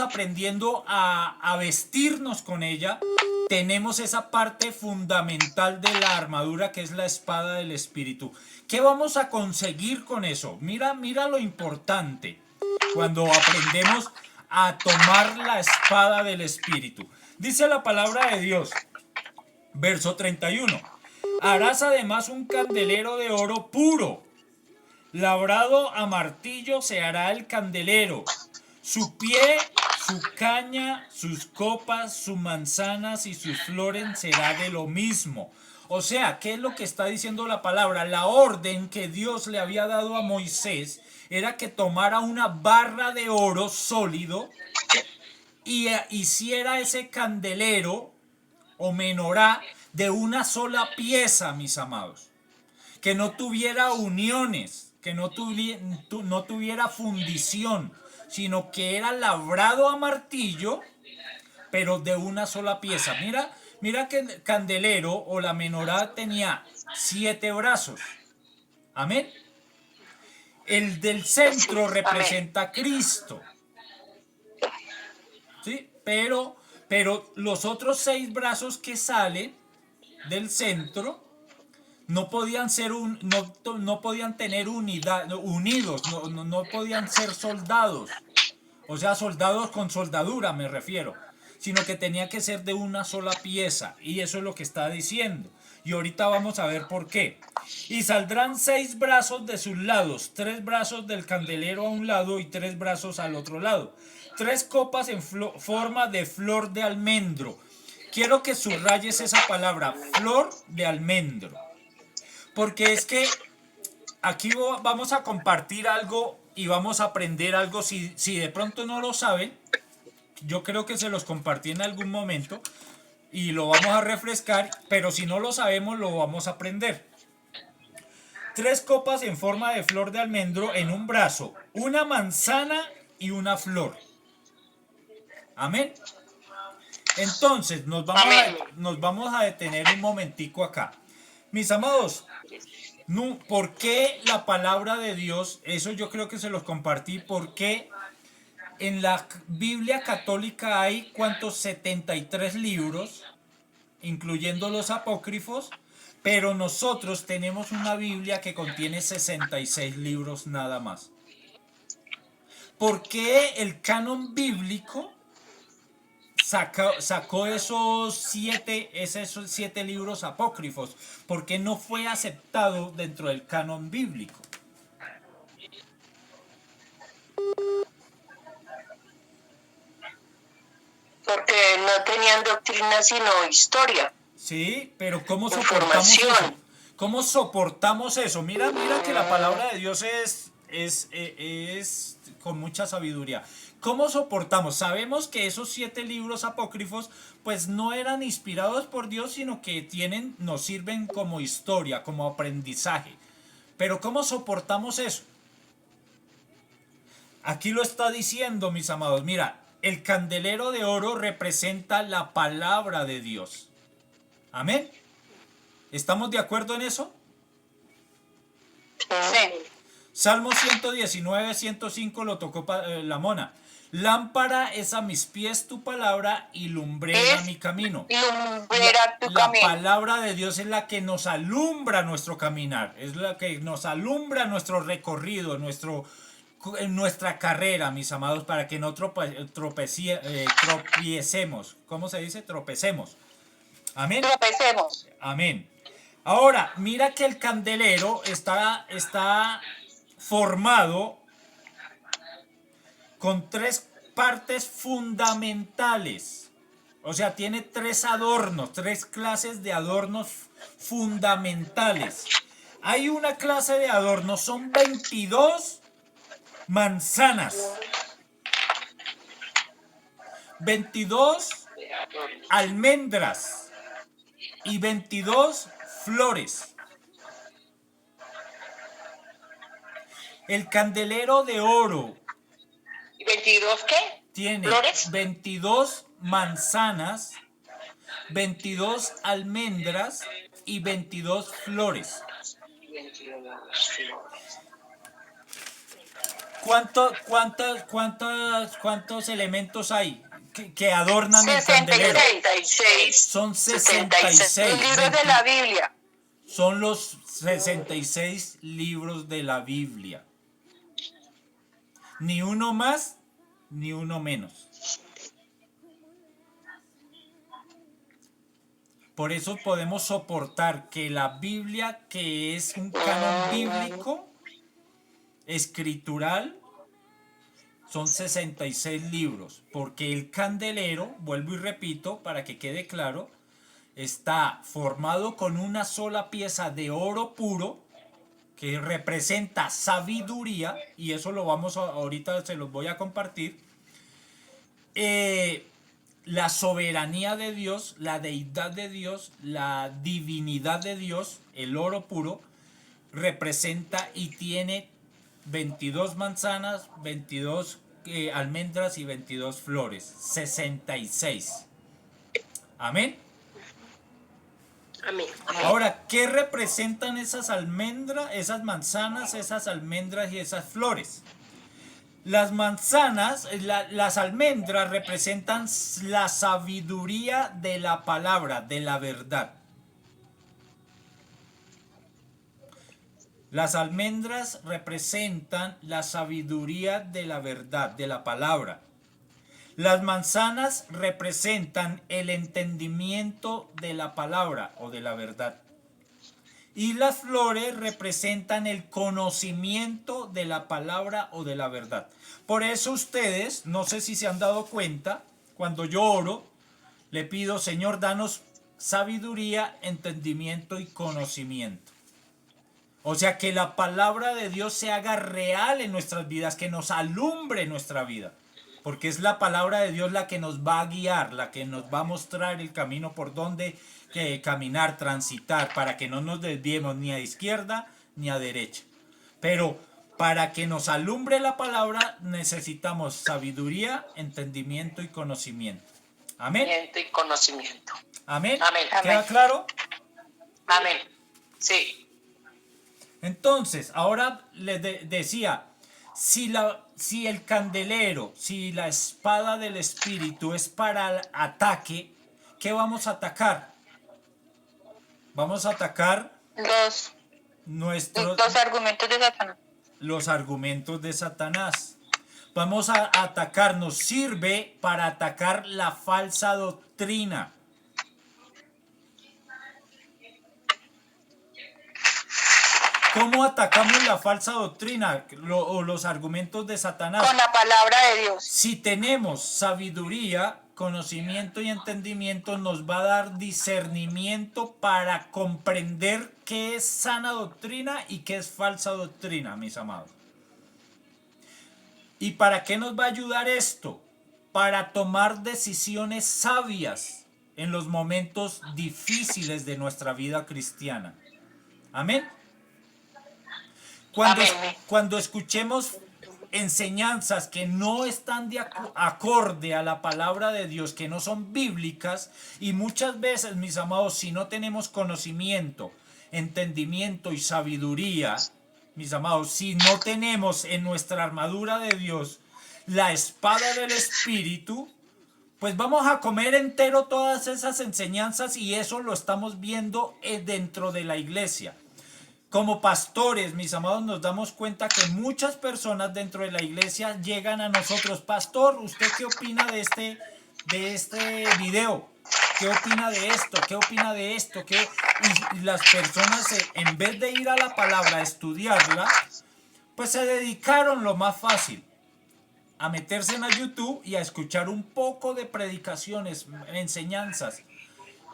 aprendiendo a vestirnos con ella, tenemos esa parte fundamental de la armadura que es la espada del Espíritu? ¿Qué vamos a conseguir con eso? Mira lo importante cuando aprendemos a tomar la espada del Espíritu. Dice la palabra de Dios, verso 31. Harás además un candelero de oro puro, labrado a martillo se hará el candelero, su pie, su caña, sus copas, sus manzanas y sus flores será de lo mismo. O sea, ¿qué es lo que está diciendo la palabra? La orden que Dios le había dado a Moisés era que tomara una barra de oro sólido y hiciera ese candelero o menorá de una sola pieza, mis amados, que no tuviera uniones, que no tuviera fundición, sino que era labrado a martillo, pero de una sola pieza. Mira que el candelero o la menorá tenía 7 brazos. Amén. El del centro representa a Cristo. ¿Sí? Pero los otros 6 brazos que salen del centro no podían ser no podían tener unidos, no podían ser soldados, o sea, soldados con soldadura me refiero, sino que tenía que ser de una sola pieza, y eso es lo que está diciendo, y ahorita vamos a ver por qué. Y saldrán 6 brazos de sus lados, 3 brazos del candelero a un lado y 3 brazos al otro lado, 3 copas en forma de flor de almendro. Quiero que subrayes esa palabra, flor de almendro. Porque es que aquí vamos a compartir algo y vamos a aprender algo. Si de pronto no lo saben, yo creo que se los compartí en algún momento y lo vamos a refrescar, pero si no lo sabemos, lo vamos a aprender. 3 copas en forma de flor de almendro en un brazo, una manzana y una flor. Amén. Entonces, nos vamos a detener un momentico acá. Mis amados, ¿por qué la palabra de Dios? Eso yo creo que se los compartí. Porque en la Biblia católica hay, ¿cuántos? 73 libros, incluyendo los apócrifos. Pero nosotros tenemos una Biblia que contiene 66 libros nada más. ¿Por qué el canon bíblico sacó esos 7 libros apócrifos? Porque no fue aceptado dentro del canon bíblico. Porque no tenían doctrina sino historia. Sí, pero ¿cómo soportamos eso? ¿Cómo soportamos eso? Mira que la palabra de Dios es con mucha sabiduría. ¿Cómo soportamos? Sabemos que esos 7 libros apócrifos pues no eran inspirados por Dios, sino que nos sirven como historia, como aprendizaje. Pero ¿cómo soportamos eso? Aquí lo está diciendo, mis amados. Mira, el candelero de oro representa la palabra de Dios. Amén. ¿Estamos de acuerdo en eso? Sí. Salmo 119, 105 lo tocó la Mona. Lámpara es a mis pies tu palabra y lumbrera Es mi camino. lumbrera tu La camino. palabra de Dios es la que nos alumbra nuestro caminar, es la que nos alumbra nuestro recorrido, en nuestra carrera, mis amados, para que no tropiecemos. ¿Cómo se dice? Tropecemos. Amén. Tropecemos. Amén. Ahora, mira que el candelero está formado con 3 partes fundamentales. O sea, tiene 3 adornos, 3 clases de adornos fundamentales. Hay una clase de adornos, son 22 manzanas, 22 almendras y 22 flores. El candelero de oro ¿22 qué? tiene ¿Flores? 22 manzanas, 22 almendras y 22 flores. ¿Cuántos elementos hay que adornan el candelero? 66. Son 66. Los libros de la Biblia. Son los 66 libros de la Biblia. Ni uno más, ni uno menos. Por eso podemos soportar que la Biblia, que es un canon bíblico, escritural, son 66 libros. Porque el candelero, vuelvo y repito, para que quede claro, está formado con una sola pieza de oro puro, que representa sabiduría, y eso lo vamos ahorita se los voy a compartir. La soberanía de Dios, la deidad de Dios, la divinidad de Dios, el oro puro, representa y tiene 22 manzanas, 22 almendras y 22 flores, 66. Amén. Amén. Ahora, ¿qué representan esas almendras, esas manzanas, esas almendras y esas flores? Las manzanas, las almendras representan la sabiduría de la palabra, de la verdad. Las almendras representan la sabiduría de la verdad, de la palabra. Las manzanas representan el entendimiento de la palabra o de la verdad. Y las flores representan el conocimiento de la palabra o de la verdad. Por eso ustedes, no sé si se han dado cuenta, cuando yo oro, le pido, Señor, danos sabiduría, entendimiento y conocimiento. O sea, que la palabra de Dios se haga real en nuestras vidas, que nos alumbre nuestra vida. Porque es la palabra de Dios la que nos va a guiar, la que nos va a mostrar el camino por donde caminar, transitar, para que no nos desviemos ni a izquierda ni a derecha. Pero para que nos alumbre la palabra necesitamos sabiduría, entendimiento y conocimiento. Amén. Y conocimiento. Amén. Amén. ¿Queda claro? Amén. Sí. Entonces, ahora les decía, si el candelero, si la espada del Espíritu es para el ataque, ¿qué vamos a atacar? Vamos a atacar Los argumentos de Satanás. los argumentos de Satanás. Vamos a atacar, nos sirve para atacar la falsa doctrina. ¿Cómo atacamos la falsa doctrina o los argumentos de Satanás? Con la palabra de Dios. Si tenemos sabiduría, conocimiento y entendimiento, nos va a dar discernimiento para comprender qué es sana doctrina y qué es falsa doctrina, mis amados. ¿Y para qué nos va a ayudar esto? Para tomar decisiones sabias en los momentos difíciles de nuestra vida cristiana. Amén. Cuando escuchemos enseñanzas que no están de acorde a la palabra de Dios, que no son bíblicas, y muchas veces, mis amados, si no tenemos conocimiento, entendimiento y sabiduría, mis amados, si no tenemos en nuestra armadura de Dios la espada del Espíritu, pues vamos a comer entero todas esas enseñanzas y eso lo estamos viendo dentro de la iglesia. Como pastores, mis amados, nos damos cuenta que muchas personas dentro de la iglesia llegan a nosotros. Pastor, ¿usted qué opina de este video? ¿Qué opina de esto? ¿Qué opina de esto? Y las personas, en vez de ir a la palabra a estudiarla, pues se dedicaron lo más fácil, a meterse en YouTube y a escuchar un poco de predicaciones, enseñanzas.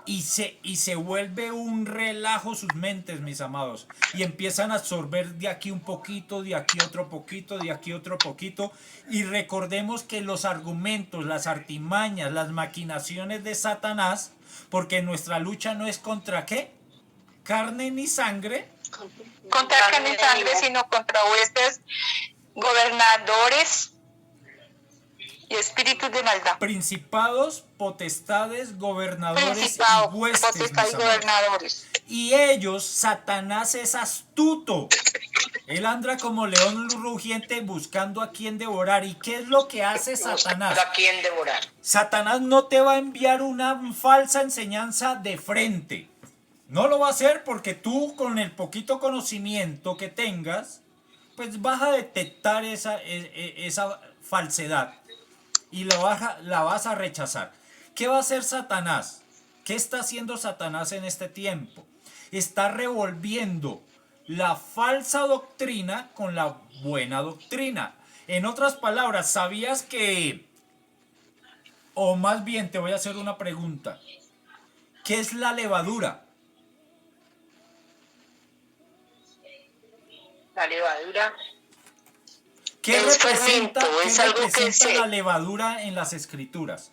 Y se vuelve un relajo sus mentes, mis amados. Y empiezan a absorber de aquí un poquito, de aquí otro poquito, de aquí otro poquito. Y recordemos que los argumentos, las artimañas, las maquinaciones de Satanás, porque nuestra lucha no es contra ¿qué? Carne ni sangre. Contra carne y sangre, sino contra huestes, gobernadores y espíritus de maldad. Principados, potestades, gobernadores Principados, y huestes, potestades, mis amados. gobernadores. Y ellos, Satanás es astuto. Él anda como león rugiente buscando a quien devorar. ¿Y qué es lo que hace Satanás? ¿A quién devorar? Satanás no te va a enviar una falsa enseñanza de frente. No lo va a hacer porque tú, con el poquito conocimiento que tengas, pues vas a detectar esa falsedad y la vas a rechazar. ¿Qué va a hacer Satanás? ¿Qué está haciendo Satanás en este tiempo? Está revolviendo la falsa doctrina con la buena doctrina. En otras palabras, ¿sabías que, o más bien te voy a hacer una pregunta, ¿qué es la levadura? La levadura. ¿Qué Es representa, fermento, qué es algo que representa se- la levadura en las escrituras?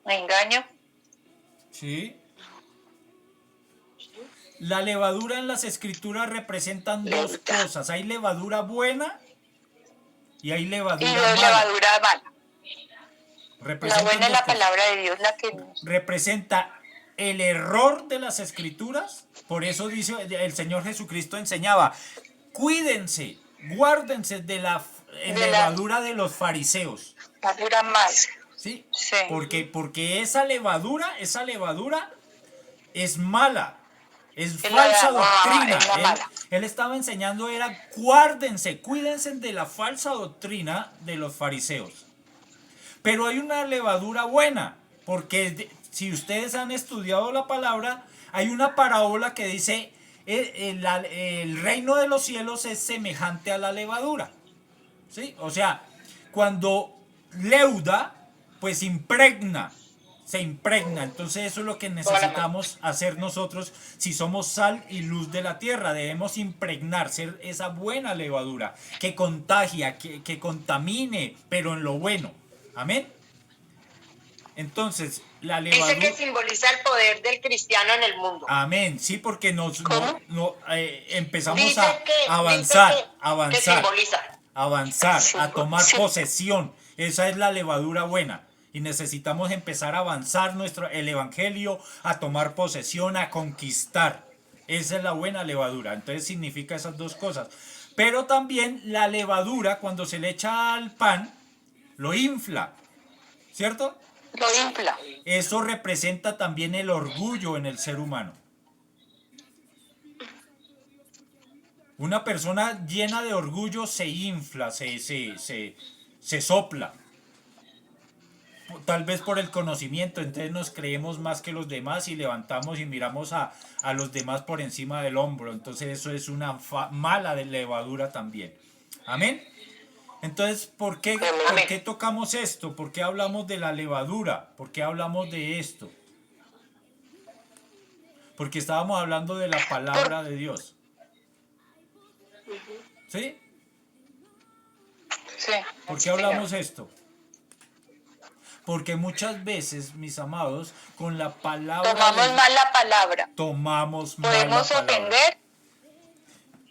Engaño. ¿Sí? La levadura en las escrituras representan dos cosas. Hay levadura buena y hay Y levadura la mala. levadura mala. La Representan buena es dos la cosas. palabra de Dios, la que Representa el error de las escrituras. Por eso dice el Señor Jesucristo enseñaba, cuídense, guárdense de la levadura de los fariseos. levadura mal. ¿Sí? Sí. Porque esa levadura es mala, es Es la falsa de- doctrina. es la mala. Él estaba enseñando era guárdense, cuídense de la falsa doctrina de los fariseos. Pero hay una levadura buena, porque si ustedes han estudiado la palabra, hay una parábola que dice el reino de los cielos es semejante a la levadura. ¿Sí? O sea, cuando leuda, pues se impregna. Entonces eso es lo que necesitamos hacer nosotros si somos sal y luz de la tierra. Debemos impregnar, ser esa buena levadura que contagia, que contamine, pero en lo bueno. Amén. Entonces, la levadura... Dice que simboliza el poder del cristiano en el mundo. Amén, sí, porque empezamos Dice a que- avanzar, dice que avanzar. simboliza. Avanzar, a tomar Sí. posesión. Esa es la levadura buena. Y necesitamos empezar a avanzar el evangelio, a tomar posesión, a conquistar. Esa es la buena levadura. Entonces significa esas dos cosas. Pero también la levadura, cuando se le echa al pan, lo infla. ¿Cierto? Lo infla. Eso representa también el orgullo en el ser humano. Una persona llena de orgullo se infla, se sopla. Tal vez por el conocimiento, entonces nos creemos más que los demás y levantamos y miramos a los demás por encima del hombro. Entonces eso es una mala levadura también. Amén. Entonces, ¿por qué tocamos esto? ¿Por qué hablamos de la levadura? ¿Por qué hablamos de esto? Porque estábamos hablando de la palabra de Dios. ¿Sí? Sí. ¿Por qué hablamos esto? Porque muchas veces, mis amados, con la palabra Tomamos mal la palabra. tomamos mal la Podemos palabra. ofender.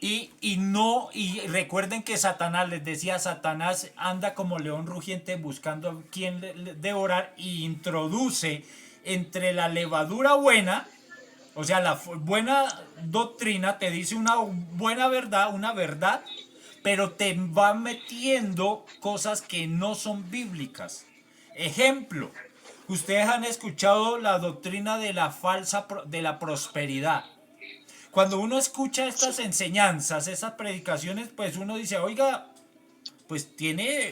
Y recuerden que Satanás, les decía, Satanás anda como león rugiente buscando a quien devorar y introduce entre la levadura buena, o sea, la buena doctrina te dice una buena verdad, una verdad, pero te va metiendo cosas que no son bíblicas. Ejemplo, ustedes han escuchado la doctrina de de la prosperidad. Cuando uno escucha estas enseñanzas, esas predicaciones, pues uno dice, oiga, pues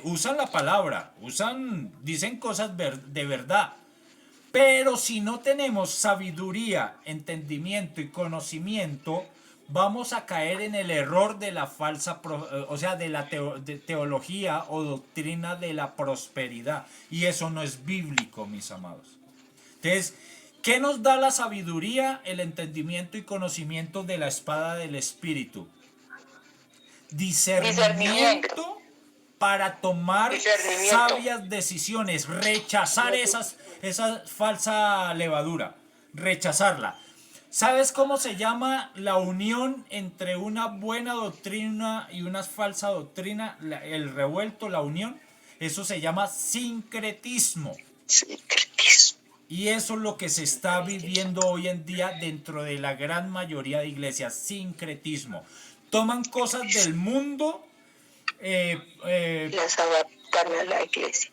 usan la palabra, dicen cosas de verdad. Pero si no tenemos sabiduría, entendimiento y conocimiento, vamos a caer en el error de la o sea, de la teología o doctrina de la prosperidad. Y eso no es bíblico, mis amados. Entonces, ¿qué nos da la sabiduría, el entendimiento y conocimiento de la espada del Espíritu? Discernimiento para tomar sabias decisiones, rechazar esa falsa levadura, rechazarla. ¿Sabes cómo se llama la unión entre una buena doctrina y una falsa doctrina? El revuelto, la unión. Eso se llama sincretismo. Y eso es lo que se está viviendo hoy en día dentro de la gran mayoría de iglesias, sincretismo. Toman cosas del mundo, Las adaptan a la iglesia.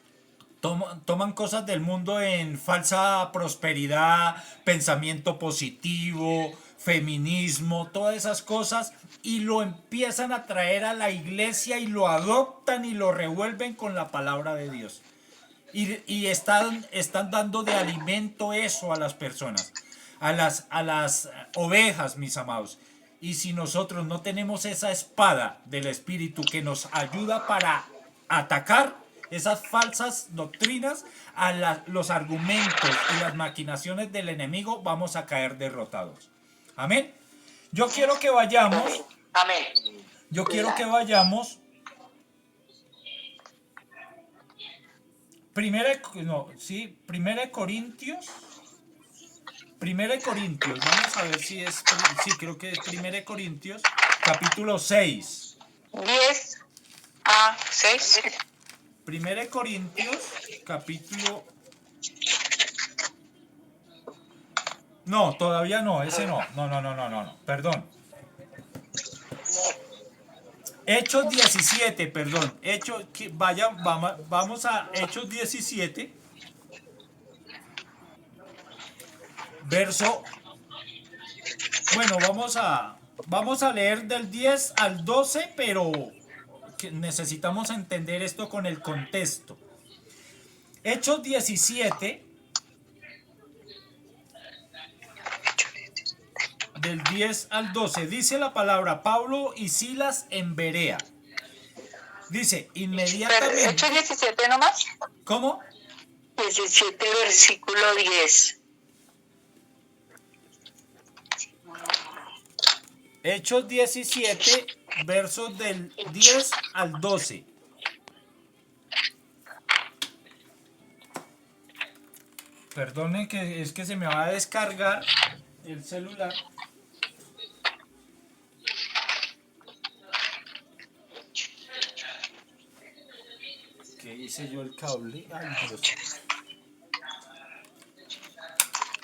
toman cosas del mundo en falsa prosperidad, pensamiento positivo, feminismo, todas esas cosas, y lo empiezan a traer a la iglesia y lo adoptan y lo revuelven con la palabra de Dios. Y están dando de alimento eso a las personas, a las ovejas, mis amados. Y si nosotros no tenemos esa espada del Espíritu que nos ayuda para atacar esas falsas doctrinas, los argumentos y las maquinaciones del enemigo, vamos a caer derrotados. Amén. Yo quiero que vayamos. Amén. Yo quiero que vayamos. Primera de Corintios. Vamos a ver si es. Sí, creo que es Primera de Corintios, capítulo 6. 10 a 6. Primera de Corintios, capítulo. No, todavía no, ese no. No. Perdón. Hechos 17, perdón. Vamos a Hechos 17. Verso. Bueno, vamos a leer del 10 al 12, pero necesitamos entender esto con el contexto. Hechos 17, del 10 al 12, dice la palabra: Pablo y Silas en Berea. Dice, inmediatamente. Hechos 17 nomás. ¿Cómo? 17, versículo 10. Hechos 17, versos del 10 al 12. Perdone que es que se me va a descargar el celular. ¿Qué hice yo el cable? Ay, Dios.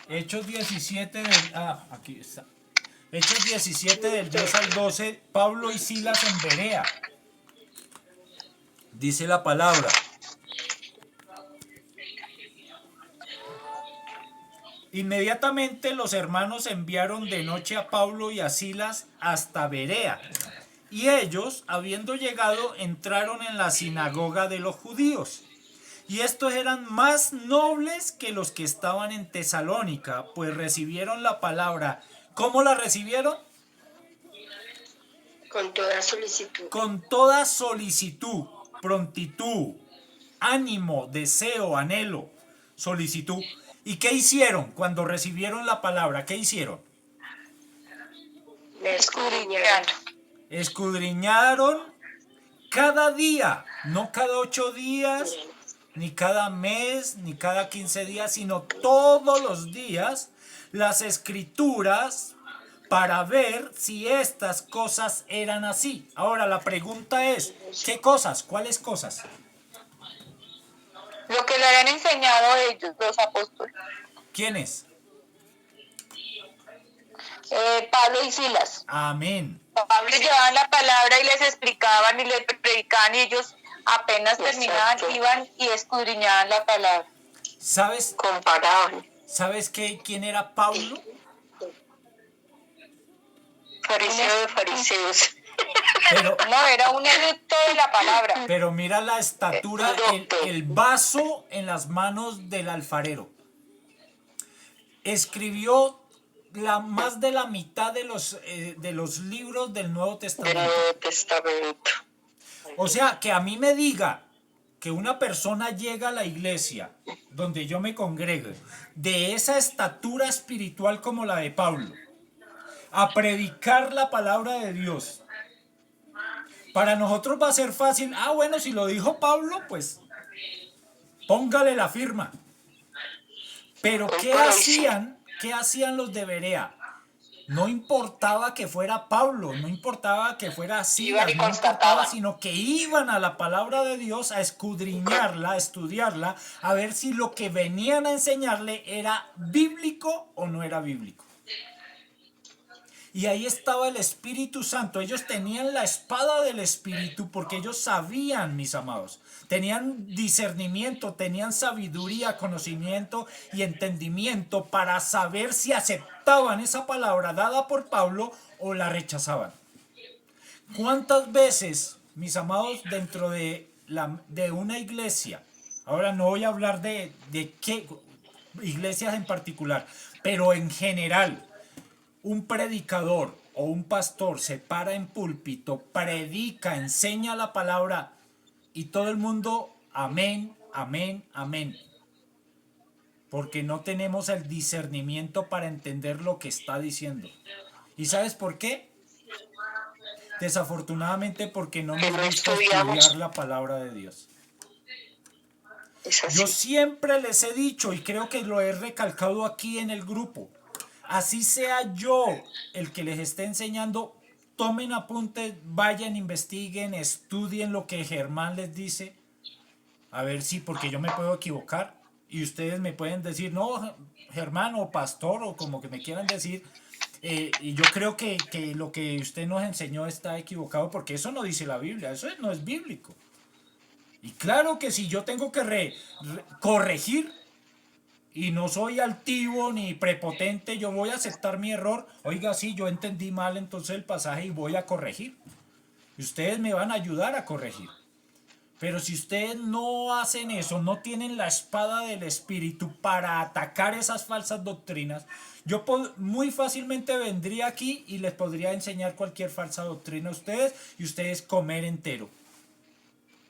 Hechos 17 aquí está. Hechos 17 del 10 al 12, Pablo y Silas en Berea. Dice la palabra. Inmediatamente los hermanos enviaron de noche a Pablo y a Silas hasta Berea. Y ellos, habiendo llegado, entraron en la sinagoga de los judíos. Y estos eran más nobles que los que estaban en Tesalónica, pues recibieron la palabra. ¿Cómo la recibieron? Con toda solicitud. Con toda solicitud, prontitud, ánimo, deseo, anhelo, solicitud. ¿Y qué hicieron cuando recibieron la palabra? ¿Qué hicieron? Escudriñaron cada día, no cada 8 días, ni cada mes, ni cada 15 días, sino todos los días, las escrituras, para ver si estas cosas eran así. Ahora la pregunta es, ¿qué cosas? ¿Cuáles cosas? Lo que le habían enseñado ellos, los apóstoles. ¿Quiénes? Pablo y Silas. Amén. Pablo llevaban la palabra y les explicaban y les predicaban y ellos apenas terminaban, iban y escudriñaban la palabra. ¿Sabes? Comparaban. ¿Sabes quién era Pablo? Fariseo de fariseos. Pero, No, era un erudito de la palabra. pero mira la estatura, el vaso en las manos del alfarero. Escribió más de la mitad de los libros del Nuevo Del Testamento. Nuevo Testamento. O sea, que a mí me diga que una persona llega a la iglesia donde yo me congrego de esa estatura espiritual como la de Pablo, a predicar la palabra de Dios. Para nosotros va a ser fácil. Ah, bueno, si lo dijo Pablo, pues póngale la firma. Pero ¿qué hacían los de Berea? No importaba que fuera Pablo, no importaba que fuera Silas, no importaba, sino que iban a la palabra de Dios a escudriñarla, a estudiarla, a ver si lo que venían a enseñarle era bíblico o no era bíblico. Y ahí estaba el Espíritu Santo. Ellos tenían la espada del Espíritu porque ellos sabían, mis amados. Tenían discernimiento, tenían sabiduría, conocimiento y entendimiento para saber si aceptaban esa palabra dada por Pablo o la rechazaban. ¿Cuántas veces, mis amados, dentro de una iglesia, ahora no voy a hablar de qué iglesias en particular, pero en general, un predicador o un pastor se para en púlpito, predica, enseña la palabra y todo el mundo, amén, amén, amén? Porque no tenemos el discernimiento para entender lo que está diciendo. ¿Y sabes por qué? Desafortunadamente porque no hemos visto estudiar la palabra de Dios. Yo siempre les he dicho, y creo que lo he recalcado aquí en el grupo, así sea yo el que les esté enseñando, tomen apuntes, vayan, investiguen, estudien lo que Germán les dice. A ver si, porque yo me puedo equivocar. Y ustedes me pueden decir, no, Germán o pastor o como que me quieran decir. Y yo creo que lo que usted nos enseñó está equivocado porque eso no dice la Biblia, eso no es bíblico. Y claro que si yo tengo que corregir, y no soy altivo ni prepotente, yo voy a aceptar mi error. Oiga, sí, yo entendí mal entonces el pasaje y voy a corregir. Y ustedes me van a ayudar a corregir. Pero si ustedes no hacen eso, no tienen la espada del Espíritu para atacar esas falsas doctrinas, yo muy fácilmente vendría aquí y les podría enseñar cualquier falsa doctrina a ustedes y ustedes comer entero.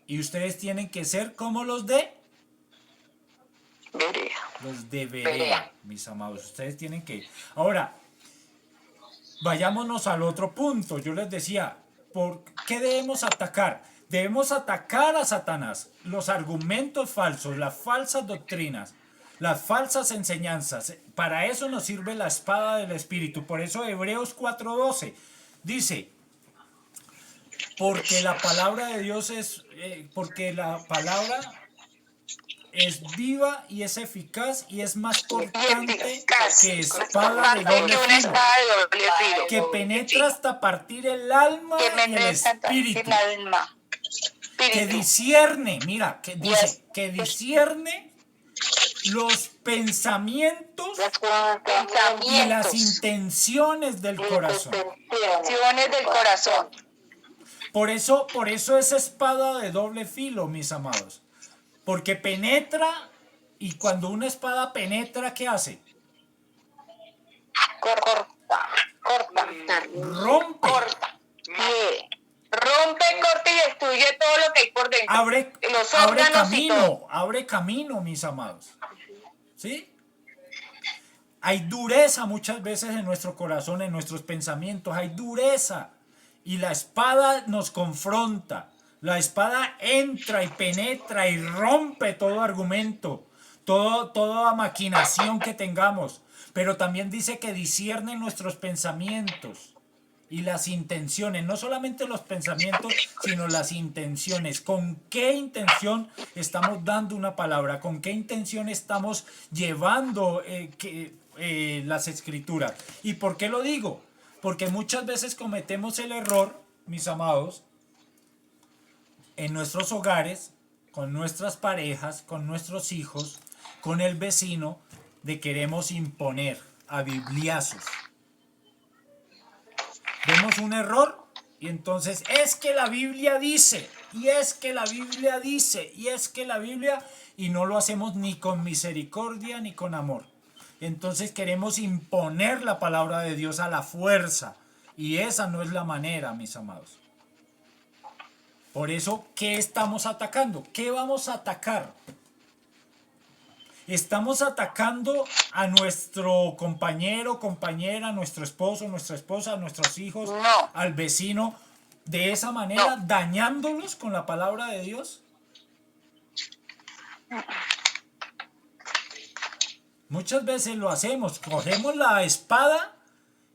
Y ustedes tienen que ser como los de Berea. Los de Berea, mis amados. Ustedes tienen que... Ahora, vayámonos al otro punto. Yo les decía, ¿por qué debemos atacar? Debemos atacar a Satanás. Los argumentos falsos, las falsas doctrinas, las falsas enseñanzas. Para eso nos sirve la espada del Espíritu. Por eso Hebreos 4:12 dice, porque la palabra de Dios es... porque la palabra... es viva y es eficaz y es más cortante que espada de doble filo, que penetra hasta partir el alma y el espíritu, que discierne, mira, que dice, que discierne los pensamientos y las intenciones del corazón. Por eso es espada de doble filo, mis amados. Porque penetra, y cuando una espada penetra, ¿qué hace? Corta. Rompe. Rompe, corta y destruye todo lo que hay por dentro. Abre camino, mis amados. ¿Sí? Hay dureza muchas veces en nuestro corazón, en nuestros pensamientos, hay dureza. Y la espada nos confronta. La espada entra y penetra y rompe todo argumento, toda maquinación que tengamos. Pero también dice que discierne nuestros pensamientos y las intenciones. No solamente los pensamientos, sino las intenciones. ¿Con qué intención estamos dando una palabra? ¿Con qué intención estamos llevando las escrituras. ¿Y por qué lo digo? Porque muchas veces cometemos el error, mis amados, en nuestros hogares, con nuestras parejas, con nuestros hijos, con el vecino, de queremos imponer a bibliazos. Vemos un error y entonces es que la Biblia dice, y es que la Biblia dice, y es que la Biblia, y no lo hacemos ni con misericordia ni con amor. Entonces queremos imponer la palabra de Dios a la fuerza, y esa no es la manera, mis amados. Por eso, ¿qué estamos atacando? ¿Qué vamos a atacar? Estamos atacando a nuestro compañero, compañera, nuestro esposo, nuestra esposa, a nuestros hijos, No. al vecino, de esa manera, No. dañándolos con la palabra de Dios. Muchas veces lo hacemos, cogemos la espada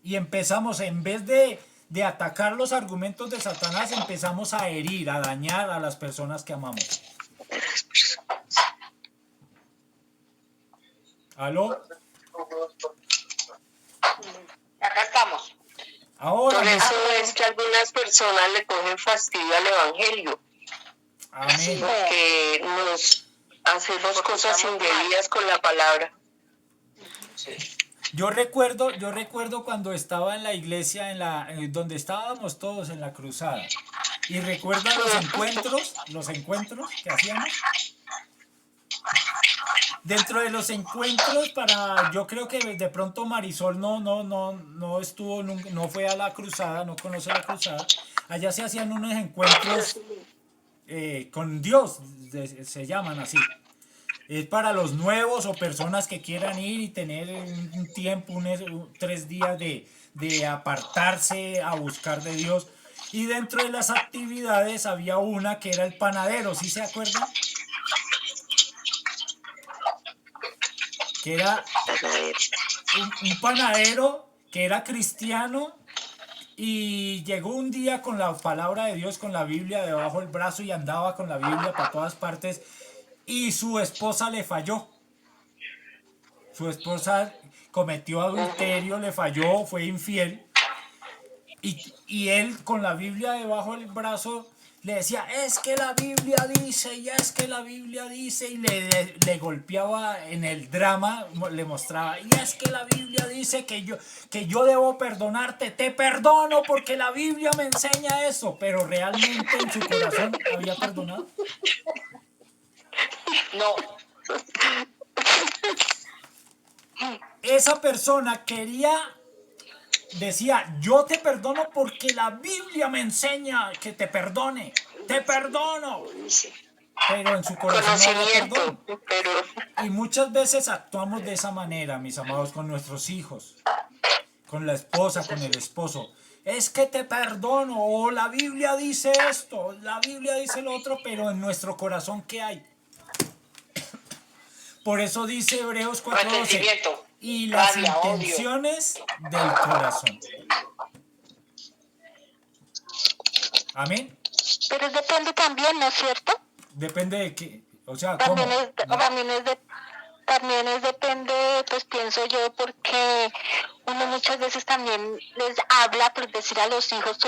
y empezamos, en vez de atacar los argumentos de Satanás, empezamos a herir, a dañar a las personas que amamos. ¿Aló? Acá estamos. Ahora, Por eso es que algunas personas le cogen fastidio al evangelio, amén. porque nos hacemos cosas indebidas con la palabra. Yo recuerdo cuando estaba en la iglesia, donde estábamos todos en la cruzada. Y recuerdan los encuentros que hacíamos. Dentro de los encuentros, yo creo que de pronto Marisol no estuvo, no fue a la cruzada, no conoce la cruzada. Allá se hacían unos encuentros con Dios, se llaman así. Es para los nuevos o personas que quieran ir y tener un tiempo, 3 días de apartarse a buscar de Dios. Y dentro de las actividades había una que era el panadero, ¿sí se acuerdan? Que era un panadero que era cristiano y llegó un día con la palabra de Dios, con la Biblia debajo del brazo y andaba con la Biblia para todas partes. Y su esposa le falló. Su esposa cometió adulterio, le falló, fue infiel. Y él con la Biblia debajo del brazo le decía, es que la Biblia dice, y es que la Biblia dice, y le golpeaba en el drama, le mostraba, y es que la Biblia dice que yo debo perdonarte, te perdono porque la Biblia me enseña eso, pero realmente en su corazón había perdonado. No. Esa persona decía, yo te perdono porque la Biblia me enseña que te perdone, te perdono. Pero en su corazón no había perdón. Y muchas veces actuamos de esa manera, mis amados, con nuestros hijos, con la esposa, con el esposo. Es que te perdono, o la Biblia dice esto, la Biblia dice lo otro, pero en nuestro corazón, ¿qué hay? Por eso dice Hebreos 4:12, y las rabia, intenciones del corazón. Amén. Pero depende también, ¿no es cierto? Depende de qué, o sea, ¿cómo? También es depende, pues pienso yo, porque uno muchas veces también les habla, por decir a los hijos,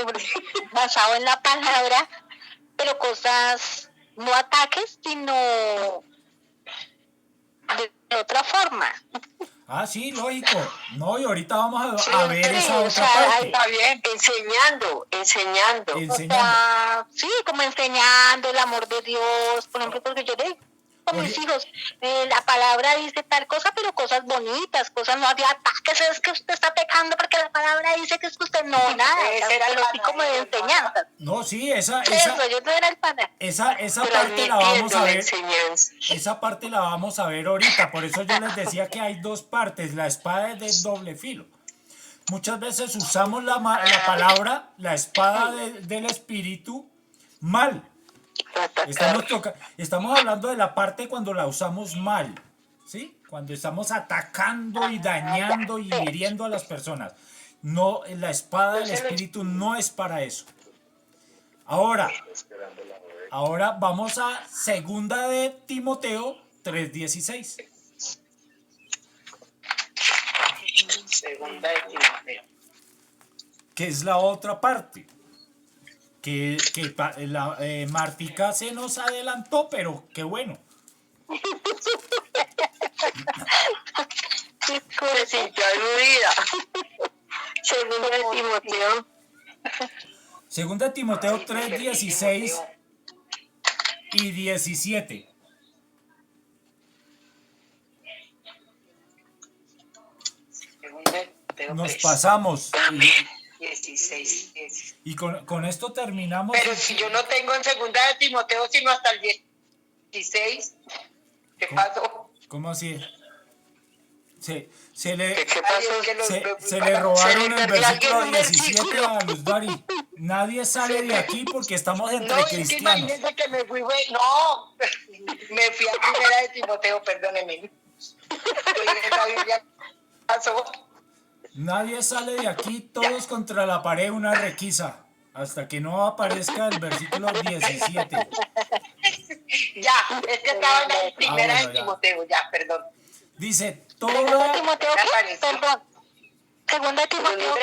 basado en la palabra, pero cosas, no ataques, sino de otra forma. Ah, sí, lógico. No, y ahorita vamos a ver esa otra parte. Está bien, enseñando. O sea, sí, como enseñando el amor de Dios, por ejemplo, porque yo le digo a mis hijos, la palabra dice tal cosa, pero cosas bonitas, cosas no había ataques, es que usted está pecando porque la palabra dice que es que usted no, nada, era algo así como de enseñanza. No, sí, esa yo no era el pana. Esa parte la vamos a ver. Esa parte la vamos a ver ahorita, por eso yo les decía que hay 2 partes, la espada es de doble filo. Muchas veces usamos la palabra, la espada del espíritu, mal. Estamos hablando de la parte cuando la usamos mal, ¿sí? Cuando estamos atacando y dañando y hiriendo a las personas. No, la espada del espíritu no es para eso. Ahora vamos a 2 de Timoteo 3:16. Segunda de Timoteo. que es la otra parte. Martica se nos adelantó, pero qué bueno. Se sintió aludida. Segunda de Timoteo. Segunda de Timoteo 3, 16 y 17. Segunda de Timoteo Nos 3, pasamos. 16, 10. Y con esto terminamos. Pero si yo no tengo en segunda de Timoteo sino hasta el 16, ¿qué pasó? ¿Cómo así? Se le, ¿Qué Ay, pasó? es que los- se le robaron el perdió versículo alguien un 17 versículo. a Luz Dari. Nadie sale de aquí porque estamos entre No, es que cristianos. imagínense que me fui, no, me fui a primera de Timoteo, perdónenme. Yo dije, la Biblia pasó. Nadie sale de aquí, todos contra la pared, una requisa. Hasta que no aparezca el versículo 17. Ya, es que estaba en la primera bueno, de ya. Timoteo, ya, perdón. Dice, Segunda toda Timoteo, Me apareció. perdón. Segunda Timoteo,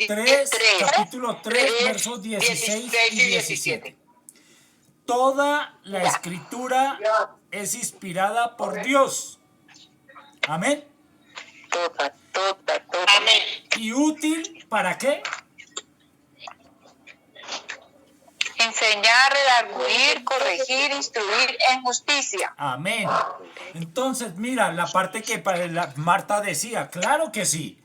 3, Tres. capítulo 3, Tres, versos 16 16 y y 17. Toda la escritura es inspirada por Dios. Amén. toda. Amén. ¿Y útil para qué? Enseñar, redarguir, corregir, instruir en justicia. Amén. Entonces, mira, la parte que Marta decía, claro que sí.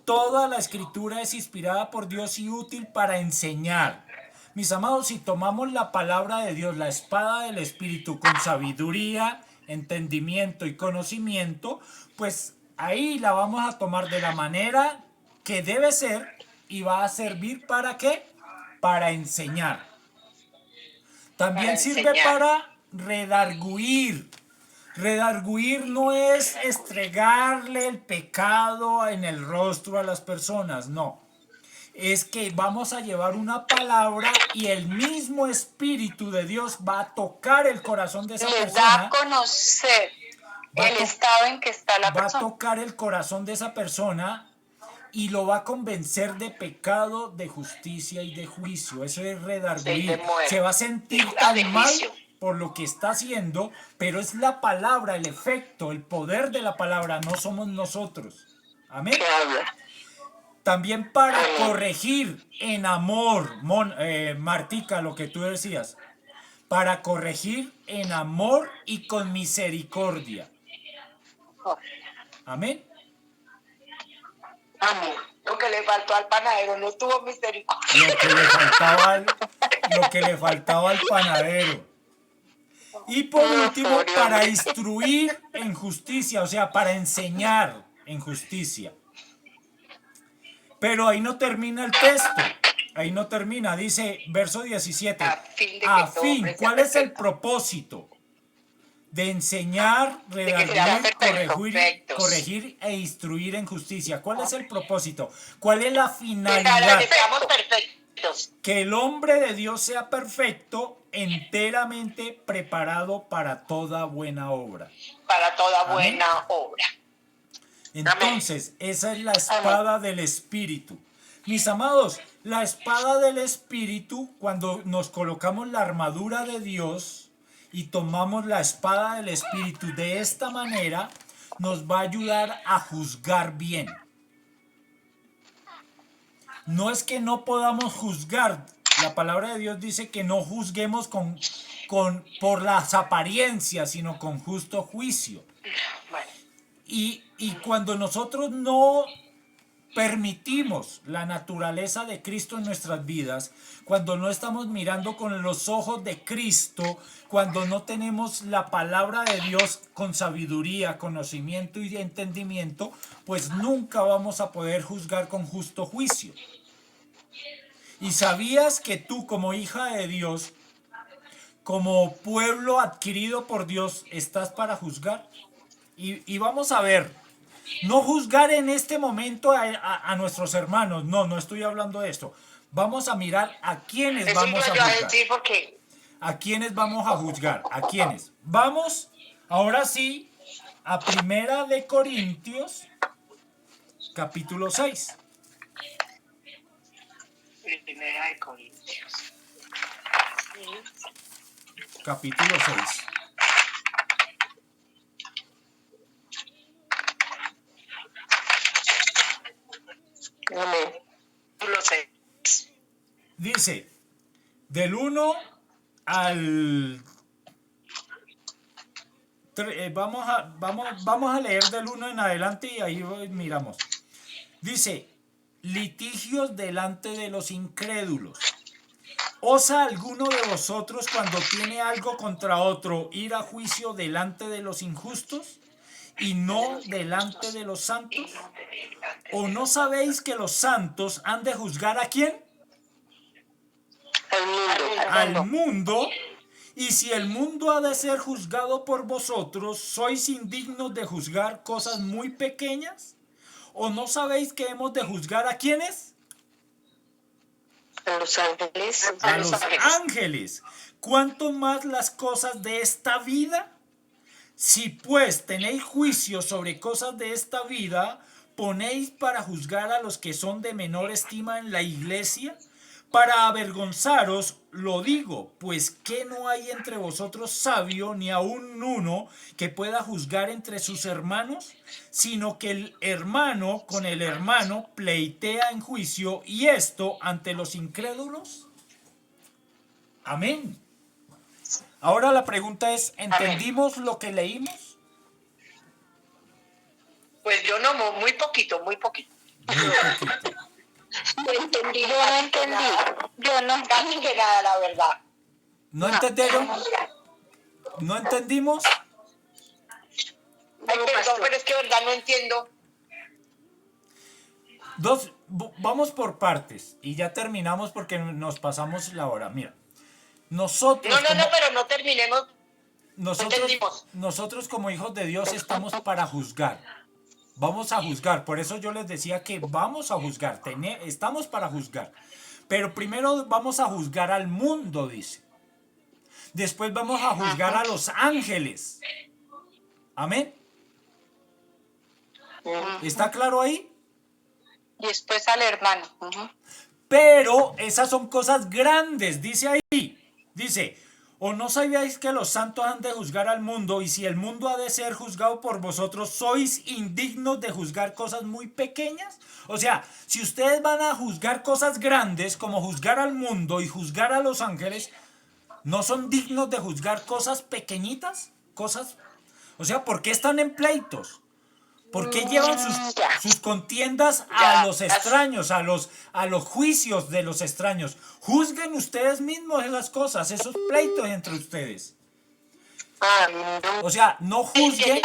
Toda la escritura es inspirada por Dios y útil para enseñar. Mis amados, si tomamos la palabra de Dios, la espada del Espíritu, con sabiduría, entendimiento y conocimiento, pues ahí la vamos a tomar de la manera que debe ser y va a servir ¿para qué? Para enseñar. También Para sirve enseñar. para redarguir. Redarguir no es estregarle el pecado en el rostro a las personas, no. Es que vamos a llevar una palabra y el mismo Espíritu de Dios va a tocar el corazón de esa Les da a persona. conocer Va a el to- estado en que está la Va a persona. tocar el corazón de esa persona y lo va a convencer de pecado, de justicia y de juicio. Eso es Sí, de redarguir. muerte. Se va a sentir De tan mal juicio. por lo que está haciendo, pero es la palabra, el efecto, el poder de la palabra, no somos nosotros. Amén. Que habla. También para corregir en amor, Martica, lo que tú decías, para corregir en amor y con misericordia. Amén. Amén. Lo que le faltó al panadero, no tuvo misericordia. Lo que le faltaba al panadero. Y por último, para instruir en justicia, o sea, para enseñar en justicia. Pero ahí no termina el texto. Ahí no termina. Dice, verso 17. A fin de que A todo fin, hombre sea ¿cuál es el perfecto? propósito? De enseñar, que seamos redarguir, perfectos. corregir e instruir en justicia. ¿Cuál es el propósito? ¿Cuál es la Para finalidad? que seamos perfectos. Que el hombre de Dios sea perfecto, enteramente preparado para toda buena obra. Para toda Amén. buena obra. Entonces, esa es la espada del Espíritu. Mis amados, la espada del Espíritu, cuando nos colocamos la armadura de Dios y tomamos la espada del Espíritu de esta manera, nos va a ayudar a juzgar bien. No es que no podamos juzgar. La palabra de Dios dice que no juzguemos por las apariencias, sino con justo juicio. Bueno, Y cuando nosotros no permitimos la naturaleza de Cristo en nuestras vidas, cuando no estamos mirando con los ojos de Cristo, cuando no tenemos la palabra de Dios con sabiduría, conocimiento y entendimiento, pues nunca vamos a poder juzgar con justo juicio. ¿Y sabías que tú, como hija de Dios, como pueblo adquirido por Dios, estás para juzgar? Y vamos a ver, no juzgar en este momento a nuestros hermanos, no estoy hablando de esto. Vamos a mirar a quiénes eso vamos iba a yo a juzgar. decir porque ¿A quiénes vamos a juzgar? ¿A quiénes? Vamos, ahora sí, a Primera de Corintios, capítulo 6. Primera de Corintios. Capítulo 6. Amén. Capítulo 6. Dice, del 1 al... Vamos a leer del 1 en adelante y ahí miramos. Dice, litigios delante de los incrédulos. ¿Osa alguno de vosotros cuando tiene algo contra otro ir a juicio delante de los injustos y no delante de los santos? ¿O no sabéis que los santos han de juzgar a quién? Al mundo. Y si el mundo ha de ser juzgado por vosotros, ¿sois indignos de juzgar cosas muy pequeñas? ¿O no sabéis que hemos de juzgar a quiénes? A los ángeles. A los ángeles. ¿Cuánto más las cosas de esta vida? Si pues tenéis juicio sobre cosas de esta vida, ¿ponéis para juzgar a los que son de menor estima en la iglesia? Para avergonzaros lo digo, pues que no hay entre vosotros sabio ni aun uno que pueda juzgar entre sus hermanos, sino que el hermano con el hermano pleitea en juicio, y esto ante los incrédulos. Amén. Ahora la pregunta es, ¿entendimos lo que leímos? Pues yo no, muy poquito, muy poquito. Muy poquito. No entendí. Yo no entendí. Yo no Casi que nada, la verdad. ¿No entendieron? ¿No entendimos? Ay, perdón, pero es que de verdad no entiendo. Vamos por partes y ya terminamos porque nos pasamos la hora. Mira, nosotros No, pero no terminemos. entendimos. nosotros como hijos de Dios estamos para juzgar. Vamos a juzgar, por eso yo les decía que vamos a juzgar, estamos para juzgar. Pero primero vamos a juzgar al mundo, dice. Después vamos a juzgar a los ángeles. Amén. ¿Está claro ahí? Y después al hermano. Pero esas son cosas grandes, dice ahí. Dice, ¿o no sabíais que los santos han de juzgar al mundo? Y si el mundo ha de ser juzgado por vosotros, ¿sois indignos de juzgar cosas muy pequeñas? O sea, si ustedes van a juzgar cosas grandes, como juzgar al mundo y juzgar a los ángeles, ¿no son dignos de juzgar cosas pequeñitas? O sea, ¿por qué están en pleitos? ¿Por qué llevan sus contiendas a los extraños, a los juicios de los extraños? Juzguen ustedes mismos esas cosas, esos pleitos entre ustedes. O sea, no juzguen,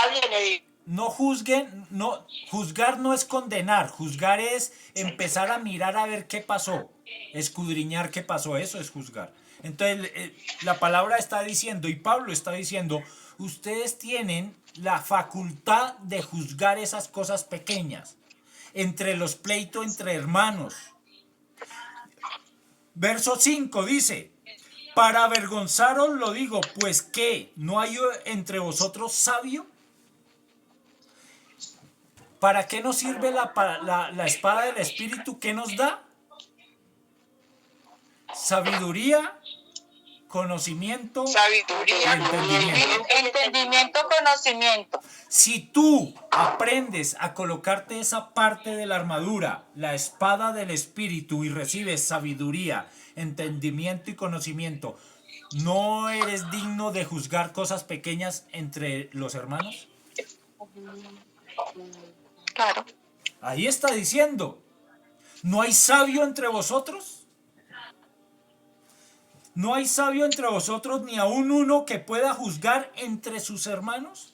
juzgar no es condenar, juzgar es empezar a mirar a ver qué pasó, escudriñar qué pasó, eso es juzgar. Entonces, la palabra está diciendo, y Pablo está diciendo, ustedes tienen la facultad de juzgar esas cosas pequeñas, entre los pleitos entre hermanos. Verso 5 dice, para avergonzaros lo digo, pues que no hay entre vosotros sabio. ¿Para qué nos sirve la espada del Espíritu? ¿Qué nos da? Sabiduría, conocimiento, Entendimiento, conocimiento. Si tú aprendes a colocarte esa parte de la armadura, la espada del Espíritu, y recibes sabiduría, entendimiento y conocimiento, ¿no eres digno de juzgar cosas pequeñas entre los hermanos? Claro. Ahí está diciendo, ¿no hay sabio entre vosotros? ¿No hay sabio entre vosotros ni aun uno que pueda juzgar entre sus hermanos?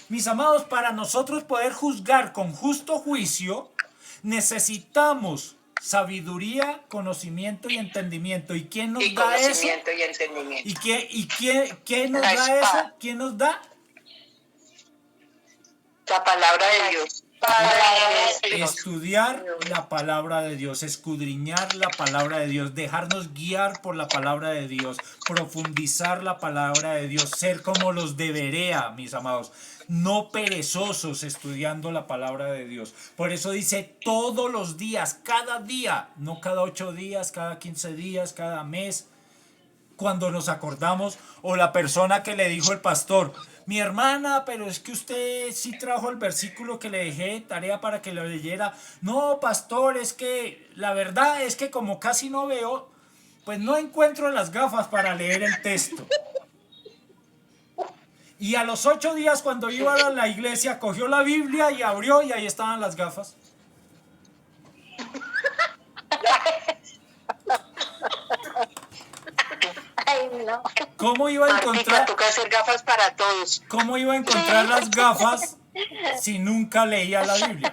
Mis amados, para nosotros poder juzgar con justo juicio, necesitamos sabiduría, conocimiento y entendimiento. ¿Y quién nos da eso? Y entendimiento. ¿Y quién nos da eso? ¿Quién nos da? La palabra de Dios. Estudiar la palabra de Dios, escudriñar la palabra de Dios, dejarnos guiar por la palabra de Dios, profundizar la palabra de Dios, ser como los de Berea, mis amados, no perezosos estudiando la palabra de Dios. Por eso dice todos los días, cada día, no cada 8 días, cada 15 días, cada mes, cuando nos acordamos, o la persona que le dijo el pastor, mi hermana, pero es que usted sí trajo el versículo que le dejé de tarea para que lo leyera. No, pastor, es que la verdad es que como casi no veo, pues no encuentro las gafas para leer el texto. Y a los 8 días, cuando iba a la iglesia, cogió la Biblia y abrió y ahí estaban las gafas. Ay, no. ¿Cómo iba a Martica, encontrar? toca hacer gafas para todos. ¿Cómo iba a encontrar las gafas si nunca leía la Biblia?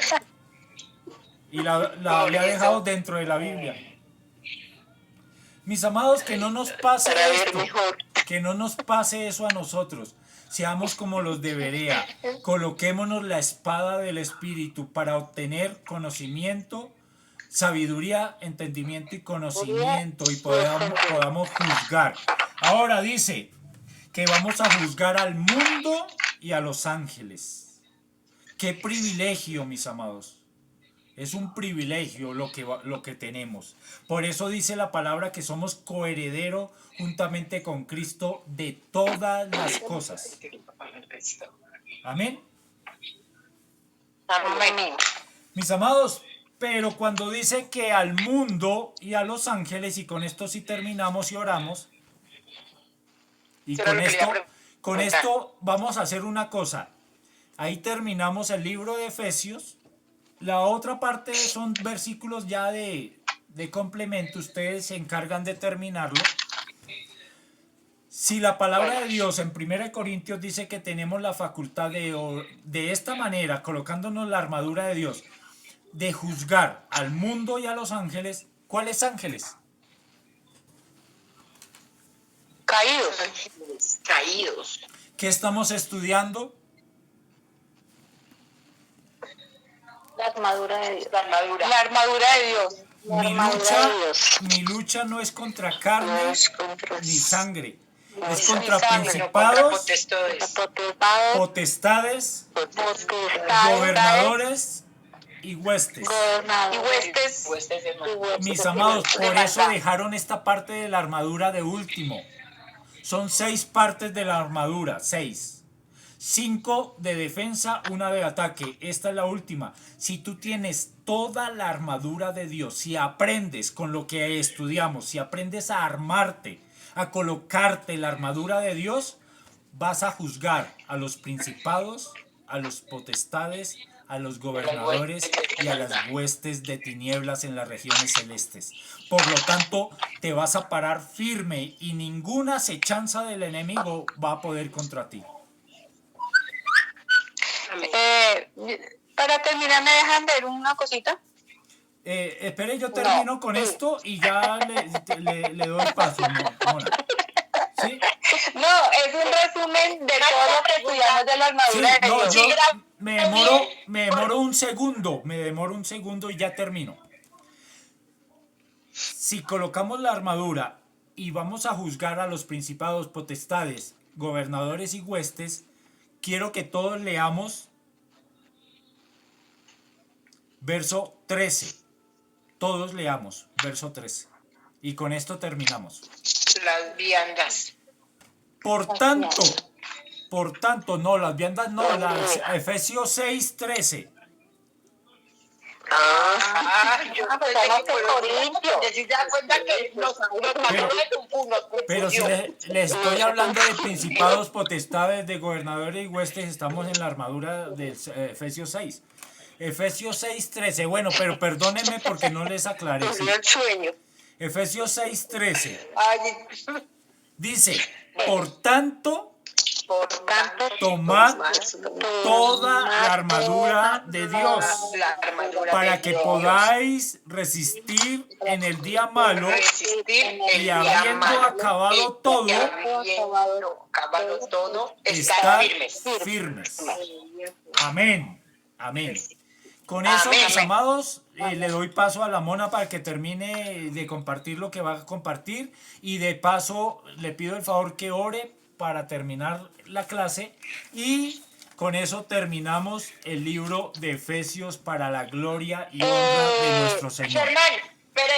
Y la había dejado dentro de la Biblia. Mis amados, que no nos pase Para ver esto, mejor. que no nos pase eso a nosotros. Seamos como los de Berea, coloquémonos la espada del Espíritu para obtener conocimiento, sabiduría, entendimiento y conocimiento, y podamos juzgar. Ahora dice que vamos a juzgar al mundo y a los ángeles. Qué privilegio, mis amados. Es un privilegio lo que tenemos. Por eso dice la palabra que somos coheredero juntamente con Cristo de todas las cosas. Amén. Amén. Mis amados, pero cuando dice que al mundo y a los ángeles, y con esto sí terminamos y oramos, y con esto vamos a hacer una cosa. Ahí terminamos el libro de Efesios. La otra parte son versículos ya de complemento. Ustedes se encargan de terminarlo. Si la palabra de Dios en 1 Corintios dice que tenemos la facultad de esta manera, colocándonos la armadura de Dios, de juzgar al mundo y a los ángeles, ¿cuáles ángeles? Caídos. ¿Qué estamos estudiando? La armadura de Dios. La armadura. La armadura de Dios. Mi lucha no es contra carne No es contra- ni sangre. no Es es contra sangre, sino contra principados, potestades, potestades, gobernadores y huestes. Y huestes. Mis amados, de por eso maldad. dejaron esta parte de la armadura de último. Son 6 partes de la armadura, 6. 5 de defensa, 1 de ataque. Esta es la última. Si tú tienes toda la armadura de Dios, si aprendes con lo que estudiamos, si aprendes a armarte, a colocarte la armadura de Dios, vas a juzgar a los principados, a los potestades, a los gobernadores y a las huestes de tinieblas en las regiones celestes. Por lo tanto, te vas a parar firme y ninguna acechanza del enemigo va a poder contra ti. Para terminar, ¿me dejan ver una cosita? Espere, yo termino con esto y ya le doy paso, Mona. ¿Sí? No, es un resumen de todo lo que estudiamos de la Sí, armadura de no, Dios. yo me demoro un segundo y ya termino. Si colocamos la armadura y vamos a juzgar a los principados, potestades, gobernadores y huestes, quiero que todos leamos verso 13. Todos leamos verso 13. Y con esto terminamos. las viandas. Por tanto, no, las viandas no, Efesios 6:13. Yo pues pensé vamos que a fueron Corintios. ¿Si se da cuenta que nos Pero si les estoy hablando de principados, potestades, de gobernadores y huestes, estamos en la armadura de Efesios 6. Efesios 6:13. Bueno, pero perdónenme porque no les aclaré. Sí. el sueño. Efesios 6:13. Ay, Dice, por tanto, por tanto, tomad toda la armadura de Dios la armadura para de que Dios. podáis resistir en el día malo Resistir el y día habiendo malo. acabado todo, Y habiendo acabado todo, estar estar firmes. firmes. Amén. Amén. Con eso, Amén. mis amados, le doy paso a la Mona para que termine de compartir lo que va a compartir y de paso le pido el favor que ore para terminar la clase y con eso terminamos el libro de Efesios para la gloria y honra de nuestro Señor. Germán, espere,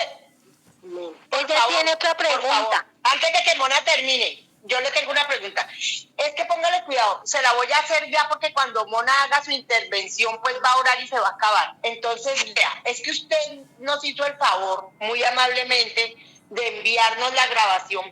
por Ella favor, tiene otra por favor, pregunta. antes de que Mona termine, yo le tengo una pregunta. Es que póngale cuidado, se la voy a hacer ya porque cuando Mona haga su intervención, pues va a orar y se va a acabar. Entonces, vea, es que usted nos hizo el favor, muy amablemente, de enviarnos la grabación